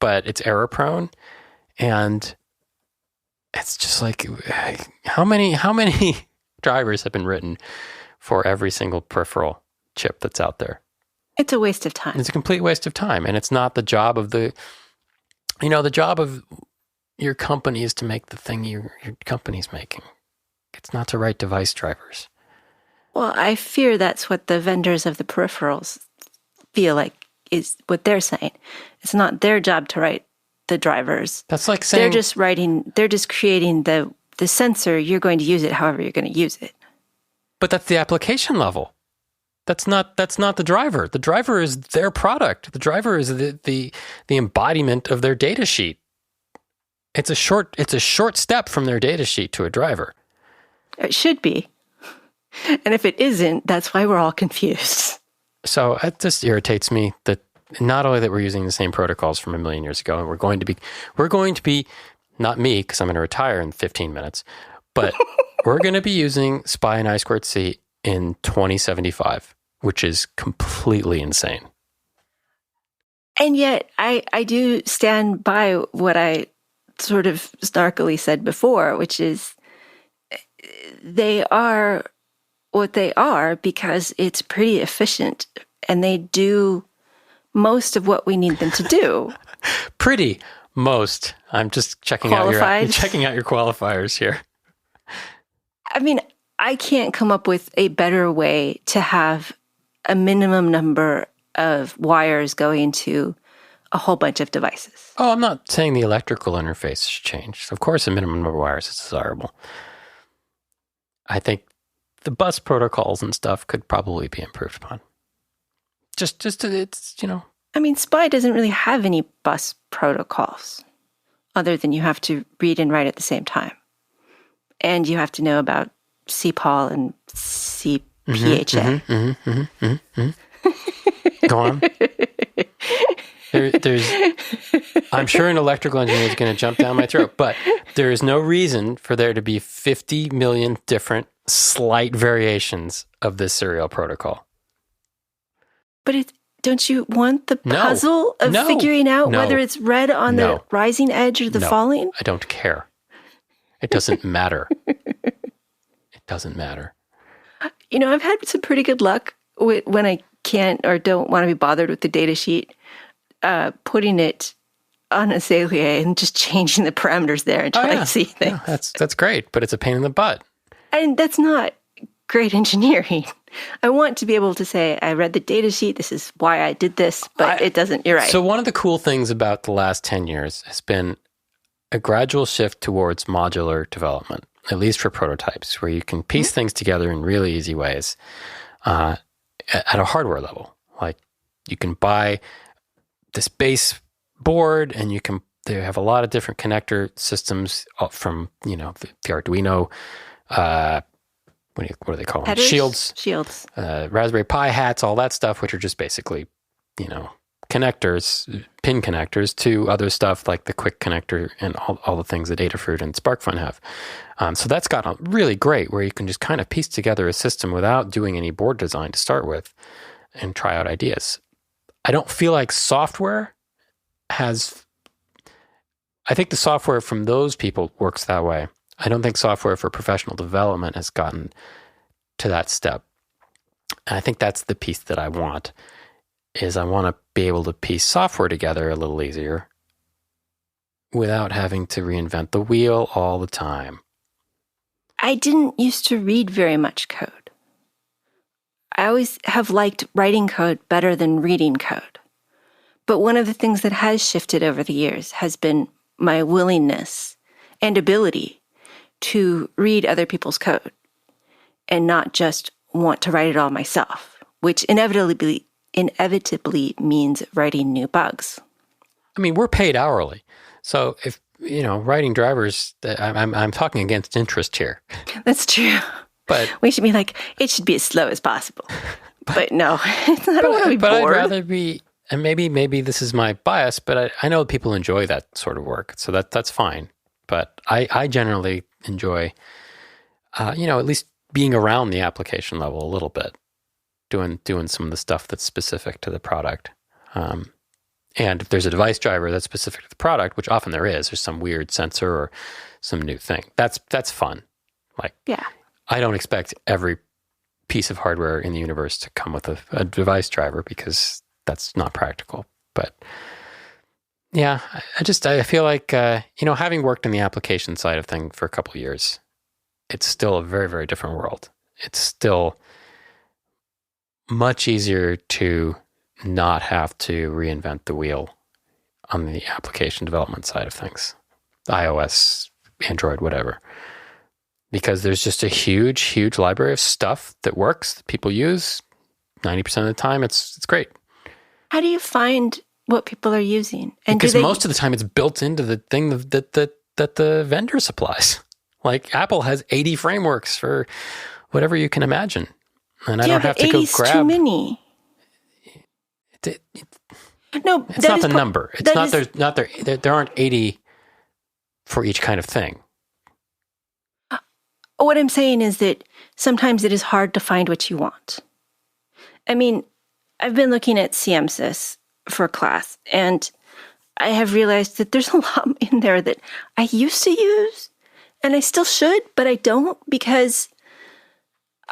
but it's error prone. And it's just like, how many drivers have been written for every single peripheral chip that's out there? It's a waste of time. It's a complete waste of time. And it's not the job of the job of your company is to make the thing your company's making. It's not to write device drivers. Well, I fear that's what the vendors of the peripherals feel like is what they're saying. It's not their job to write the drivers. That's like saying they're just creating the sensor. You're going to use it however you're going to use it. But that's the application level. That's not the driver. The driver is their product. The driver is the embodiment of their data sheet. It's a short step from their data sheet to a driver. It should be. And if it isn't, that's why we're all confused. So it just irritates me that not only that we're using the same protocols from a million years ago, and we're going to be, not me, because I'm going to retire in 15 minutes, but we're going to be using SPI and I2C in 2075, which is completely insane. And yet I do stand by what I sort of snarkily said before, which is they are what they are because it's pretty efficient and they do most of what we need them to do. Most. I'm just checking out your qualifiers here. I mean, I can't come up with a better way to have a minimum number of wires going into a whole bunch of devices. Oh, I'm not saying the electrical interface should change. Of course, a minimum number of wires is desirable. I think the bus protocols and stuff could probably be improved upon. It's. I mean, SPI doesn't really have any bus protocols other than you have to read and write at the same time. And you have to know about CPOL and CPHA. Go on. I'm sure an electrical engineer is going to jump down my throat, but there is no reason for there to be 50 million different slight variations of this serial protocol. But don't you want the puzzle of figuring out whether it's red on the rising edge or the falling? I don't care. It doesn't matter. It doesn't matter. I've had some pretty good luck when I can't or don't want to be bothered with the data sheet, putting it on Azalea and just changing the parameters there until I see things. Yeah, that's great, but it's a pain in the butt. And that's not great engineering. I want to be able to say, I read the data sheet, this is why I did this, but it doesn't, you're right. So one of the cool things about the last 10 years has been a gradual shift towards modular development, at least for prototypes, where you can piece things together in really easy ways at a hardware level. Like you can buy this base board and they have a lot of different connector systems from, the Arduino, what do they call them? Headers? Shields. Raspberry Pi hats, all that stuff, which are just basically, connectors, pin connectors to other stuff like the quick connector and all the things that Adafruit and SparkFun have. So that's gotten really great where you can just kind of piece together a system without doing any board design to start with and try out ideas. I don't feel like software I think the software from those people works that way. I don't think software for professional development has gotten to that step. And I think that's the piece that I want, is I want to be able to piece software together a little easier without having to reinvent the wheel all the time. I didn't used to read very much code. I always have liked writing code better than reading code. But one of the things that has shifted over the years has been my willingness and ability to read other people's code and not just want to write it all myself, which inevitably means writing new bugs. I mean, we're paid hourly. So if, writing drivers, I'm talking against interest here. That's true. But we should be like, it should be as slow as possible. But no, I don't want to be bored. I'd rather be, and maybe this is my bias, but I know people enjoy that sort of work. So that's fine. But I generally enjoy, at least being around the application level a little bit, doing some of the stuff that's specific to the product. And if there's a device driver that's specific to the product, which often there's some weird sensor or some new thing. That's fun. Like, Yeah. I don't expect every piece of hardware in the universe to come with a device driver because that's not practical. But yeah, I feel like, having worked in the application side of things for a couple of years, it's still a very, very different world. It's still much easier to not have to reinvent the wheel on the application development side of things, iOS, Android, whatever, because there's just a huge, huge library of stuff that works, that people use 90% of the time. It's great. How do you find what people are using? And because most of the time it's built into the thing that the vendor supplies. Like Apple has 80 frameworks for whatever you can imagine. And I don't have to go grab. Too many. No, it's not the number. It's not there aren't 80 for each kind of thing. What I'm saying is that sometimes it is hard to find what you want. I mean, I've been looking at CMSIS for class, and I have realized that there's a lot in there that I used to use, and I still should, but I don't because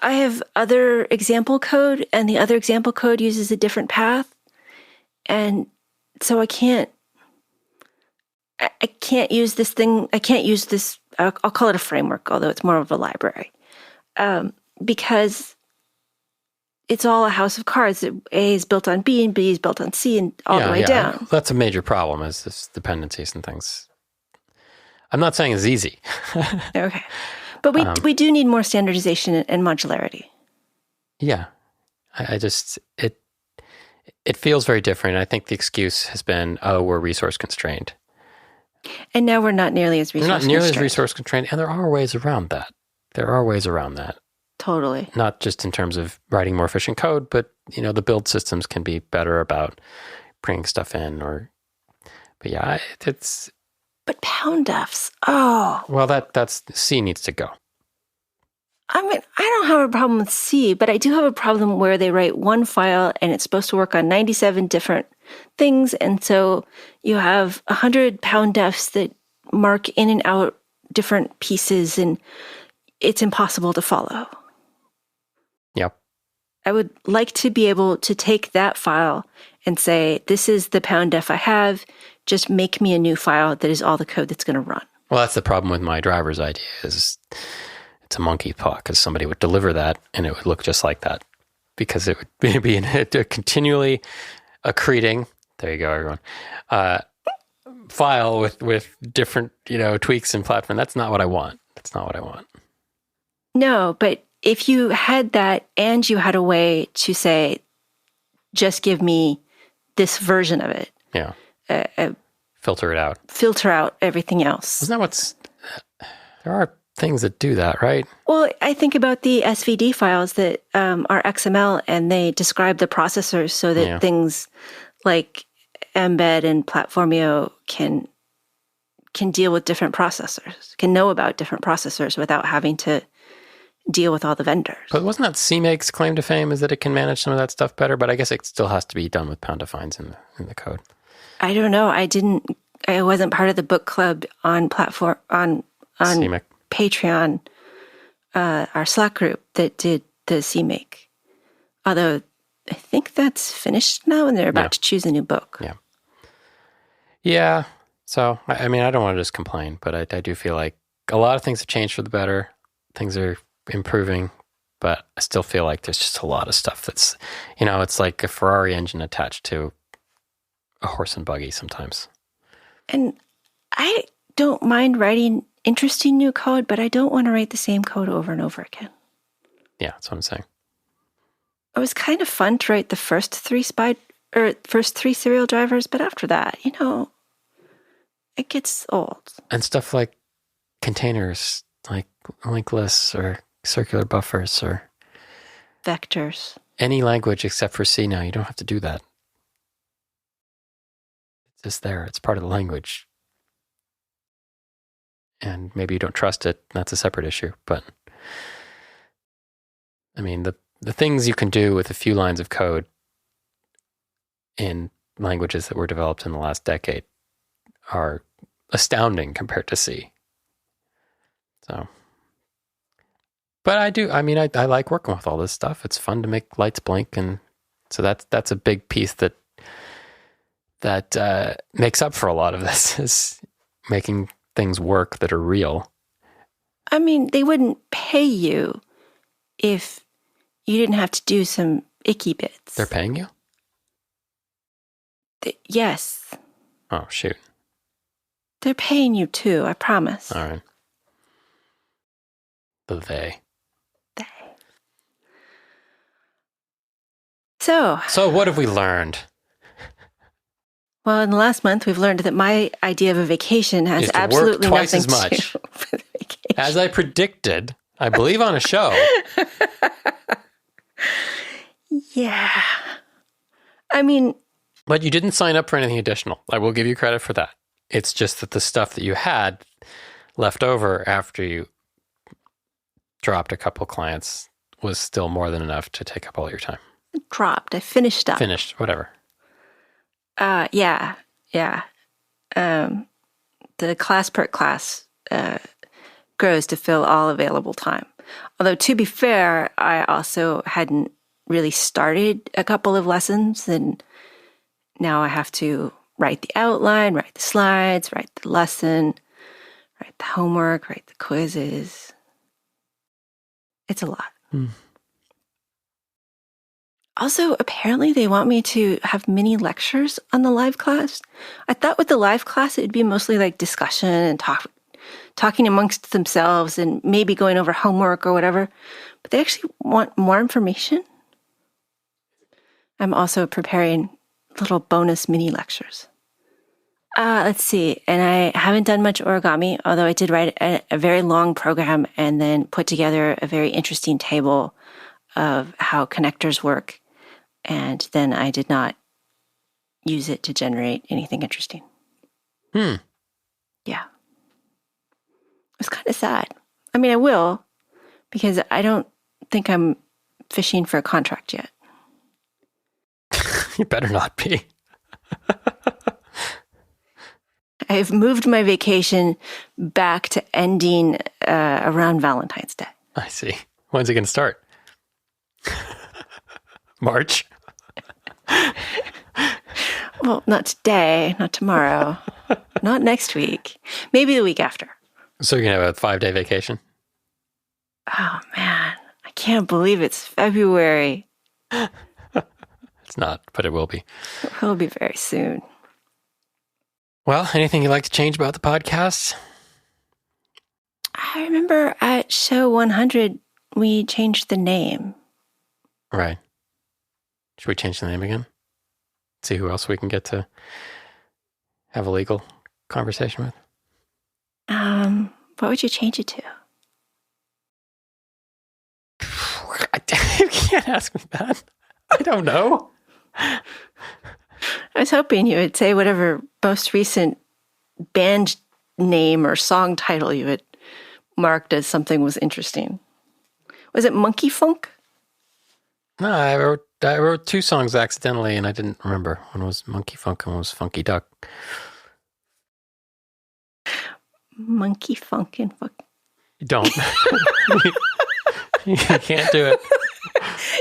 I have other example code, and the other example code uses a different path. And so I can't use this thing. I can't use this. I'll call it a framework, although it's more of a library, because it's all a house of cards. A is built on B and B is built on C and all the way down. That's a major problem, is this dependencies and things. I'm not saying it's easy. Okay. But we do need more standardization and modularity. Yeah. It feels very different. I think the excuse has been, we're resource constrained. And now we're not nearly as resource constrained. We're not nearly as resource constrained, and there are ways around that. Totally. Not just in terms of writing more efficient code, but, the build systems can be better about bringing stuff in but yeah, it's... But pound-defs, oh. Well, that's C needs to go. I mean, I don't have a problem with C, but I do have a problem where they write one file and it's supposed to work on 97 different things. And so you have 100 pound-defs that mark in and out different pieces, and it's impossible to follow. Yep. I would like to be able to take that file and say, this is the pound-def I have. Just make me a new file that is all the code that's going to run. Well, that's the problem with my driver's idea is it's a monkey paw, because somebody would deliver that and it would look just like that, because it would be a continually accreting, there you go, everyone, file with different, tweaks and platform. That's not what I want. No, but if you had that and you had a way to say, just give me this version of it. Yeah. Filter it out. Filter out everything else. Isn't that there are things that do that, right? Well, I think about the SVD files that are XML, and they describe the processors so that things like Embed and Platformio can deal with different processors, can know about different processors without having to deal with all the vendors. But wasn't that CMake's claim to fame, is that it can manage some of that stuff better? But I guess it still has to be done with pound defines in the code. I don't know. I wasn't part of the book club on CMake. Patreon, our Slack group that did the CMake. Although I think that's finished now and they're about to choose a new book. Yeah. Yeah. So, I mean, I don't want to just complain, but I do feel like a lot of things have changed for the better. Things are improving, but I still feel like there's just a lot of stuff that's, it's like a Ferrari engine attached to a horse and buggy sometimes. And I don't mind writing interesting new code, but I don't want to write the same code over and over again. Yeah, that's what I'm saying. It was kind of fun to write the first three serial drivers, but after that, it gets old. And stuff like containers, like linked lists or circular buffers or vectors. Any language except for C now, you don't have to do that. It's just there. It's part of the language. And maybe you don't trust it. That's a separate issue. But I mean, the things you can do with a few lines of code in languages that were developed in the last decade are astounding compared to C. So, but I like working with all this stuff. It's fun to make lights blink, and so that's a big piece that makes up for a lot of this, is making things work that are real. I mean, they wouldn't pay you if you didn't have to do some icky bits. They're paying you? Yes. Oh, shoot. They're paying you too, I promise. All right. They. So what have we learned? Well, in the last month, we've learned that my idea of a vacation has absolutely twice nothing as much. to do with vacation. As I predicted, I believe on a show. Yeah. I mean... But you didn't sign up for anything additional. I will give you credit for that. It's just that the stuff that you had left over after you dropped a couple clients was still more than enough to take up all your time. I finished up. Whatever. Yeah. The class per class grows to fill all available time. Although, to be fair, I also hadn't really started a couple of lessons, and now I have to write the outline, write the slides, write the lesson, write the homework, write the quizzes. It's a lot. Also, apparently they want me to have mini lectures on the live class. I thought with the live class, it'd be mostly like discussion and talking amongst themselves and maybe going over homework or whatever. But they actually want more information. I'm also preparing little bonus mini lectures. Let's see. And I haven't done much origami, although I did write a very long program and then put together a very interesting table of how connectors work. And then I did not use it to generate anything interesting. Yeah. It was kind of sad. I mean, I will, because I don't think I'm fishing for a contract yet. You better not be. I've moved my vacation back to ending around Valentine's Day. I see. When's it going to start? March? Well, not today, not tomorrow, not next week, maybe the week after. So you're going to have a 5-day vacation? Oh, man. I can't believe it's February. It's not, but it will be. It will be very soon. Well, anything you'd like to change about the podcast? I remember at show 100, we changed the name. Right. Should we change the name again? See who else we can get to have a legal conversation with? What would you change it to? You can't ask me that. I don't know. I was hoping you would say whatever most recent band name or song title you had marked as something was interesting. Was it Monkey Funk? No, I wrote 2 songs accidentally, and I didn't remember. One was Monkey Funk and one was Funky Duck. Monkey Funk and Fuck. You don't. You can't do it.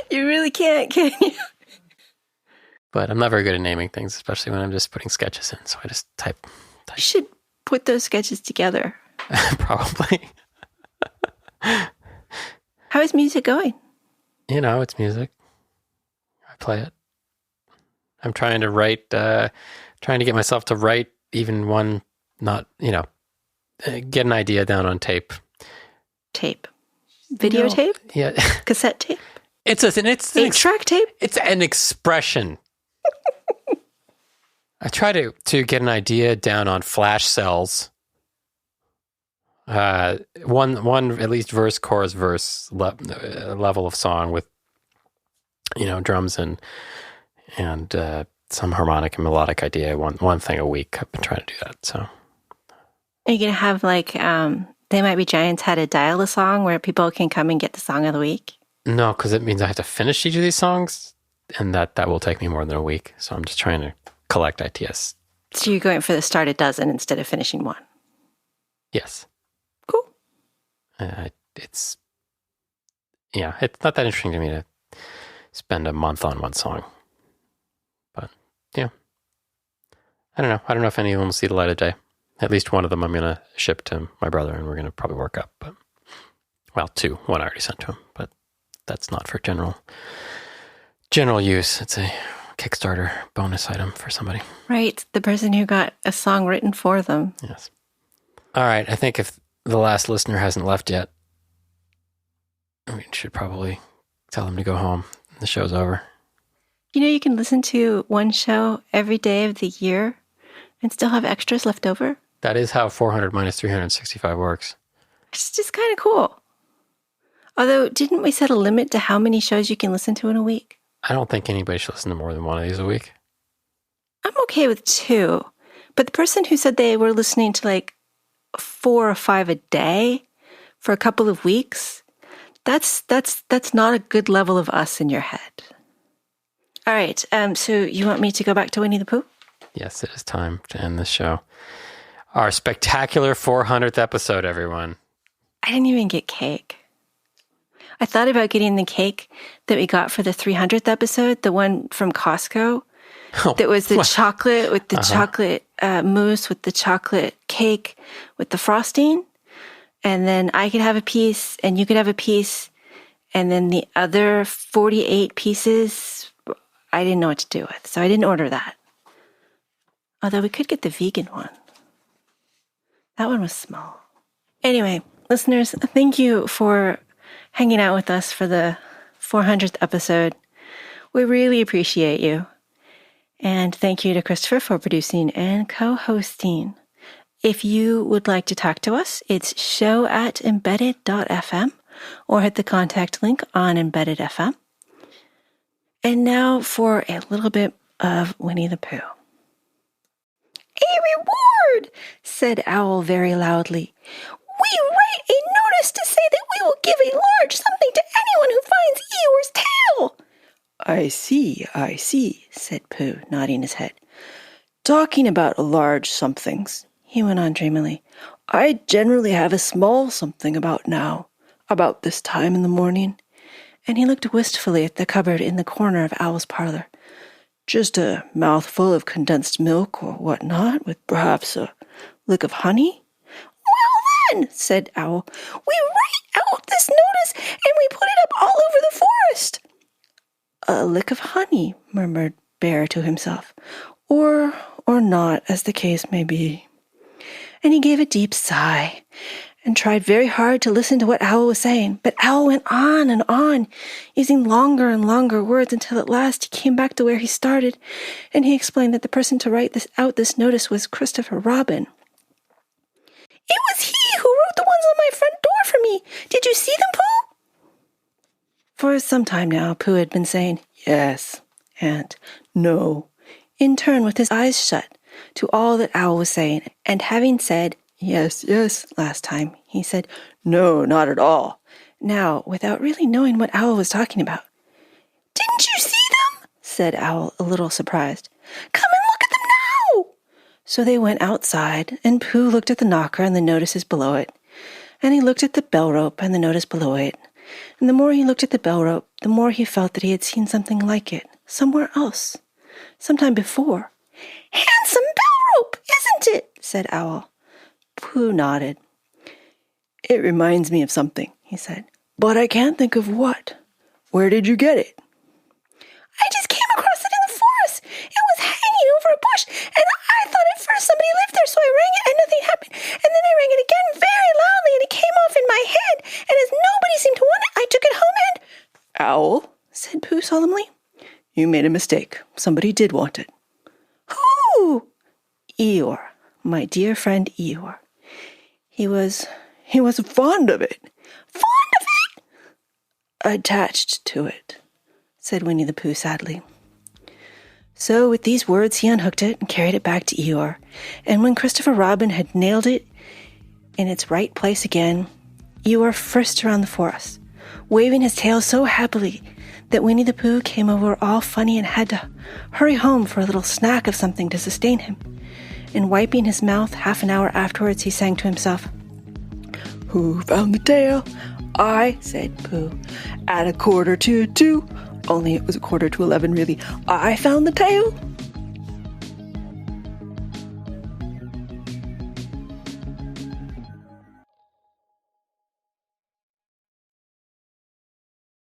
You really can't, can you? But I'm not very good at naming things, especially when I'm just putting sketches in. So I just type. You should put those sketches together. Probably. How is music going? You know, it's music. I play it. I'm trying to write, trying to get myself to write even one, not, get an idea down on tape. Tape. Videotape? Yeah. Cassette tape? It's an 8-track tape? It's an expression. I try to get an idea down on flash cells. One at least verse, chorus, verse level of song with, drums and some harmonic and melodic idea. One thing a week. I've been trying to do that. So, are you gonna have like They Might Be Giants had a dial a song where people can come and get the song of the week? No, because it means I have to finish each of these songs, and that will take me more than a week. So I'm just trying to collect ITS. So you're going for the start a dozen instead of finishing one. Yes. Cool. It's not that interesting to me to spend a month on one song. But, yeah. I don't know. I don't know if any of them will see the light of day. At least one of them I'm going to ship to my brother, and we're going to probably work up. But, well, two. One I already sent to him, but that's not for general use. It's a Kickstarter bonus item for somebody. Right. The person who got a song written for them. Yes. All right. I think if the last listener hasn't left yet, we should probably tell them to go home. The show's over. You know, you can listen to one show every day of the year and still have extras left over. That is how 400 minus 365 works. It's just kind of cool. Although, didn't we set a limit to how many shows you can listen to in a week? I don't think anybody should listen to more than one of these a week. I'm okay with 2. But the person who said they were listening to like 4 or 5 a day for a couple of weeks, that's not a good level of us in your head. All right. So you want me to go back to Winnie the Pooh? Yes, it is time to end this show. Our spectacular 400th episode, everyone. I didn't even get cake. I thought about getting the cake that we got for the 300th episode, the one from Costco. That was the chocolate with the chocolate mousse with the chocolate cake with the frosting. And then I could have a piece and you could have a piece. And then the other 48 pieces, I didn't know what to do with. So I didn't order that. Although we could get the vegan one. That one was small. Anyway, listeners, thank you for hanging out with us for the 400th episode. We really appreciate you. And thank you to Christopher for producing and co-hosting. If you would like to talk to us, it's show@embedded.fm or hit the contact link on Embedded FM. And now for a little bit of Winnie the Pooh. A reward, said Owl very loudly. We write a notice to say that we will give a large something to anyone who finds Eeyore's tail. I see, said Pooh, nodding his head. Talking about large somethings, he went on dreamily, I generally have a small something about now, about this time in the morning. And he looked wistfully at the cupboard in the corner of Owl's parlor. Just a mouthful of condensed milk or whatnot, with perhaps a lick of honey? Well then, said Owl, we write out this notice and we put it up all over the forest. A lick of honey, murmured Bear to himself, or not, as the case may be. And he gave a deep sigh and tried very hard to listen to what Owl was saying. But Owl went on and on, using longer and longer words until at last he came back to where he started, and he explained that the person to write this notice was Christopher Robin. It was he who wrote the ones on my front door for me. Did you see them, Pooh? For some time now, Pooh had been saying yes and no, in turn with his eyes shut, to all that Owl was saying, and having said yes last time, he said no, not at all, now without really knowing what Owl was talking about. Didn't you see them? Said Owl, a little surprised. Come and look at them now! So they went outside, and Pooh looked at the knocker and the notices below it, and he looked at the bell rope and the notice below it, and the more he looked at the bell rope, the more he felt that he had seen something like it, somewhere else, sometime before. Handsome bell rope, isn't it? Said Owl. Pooh nodded. It reminds me of something, he said, but I can't think of what. Where did you get it? I just came across it in the forest. It was hanging over a bush, and I thought at first somebody lived there, so I rang it and nothing happened. And then I rang it again very loudly, and it came off in my head. And as nobody seemed to want it, I took it home and... Owl, said Pooh solemnly, you made a mistake. Somebody did want it. Who? Eeyore, my dear friend Eeyore. He was fond of it. Fond of it? Attached to it, said Winnie the Pooh sadly. So with these words he unhooked it and carried it back to Eeyore, and when Christopher Robin had nailed it in its right place again, Eeyore frisked around the forest, waving his tail so happily that Winnie the Pooh came over all funny and had to hurry home for a little snack of something to sustain him. And wiping his mouth half an hour afterwards, he sang to himself, "Who found the tail?" "I," said Pooh, "at 1:45 to 2. Only it was 1:45 to 11, really. I found the tail."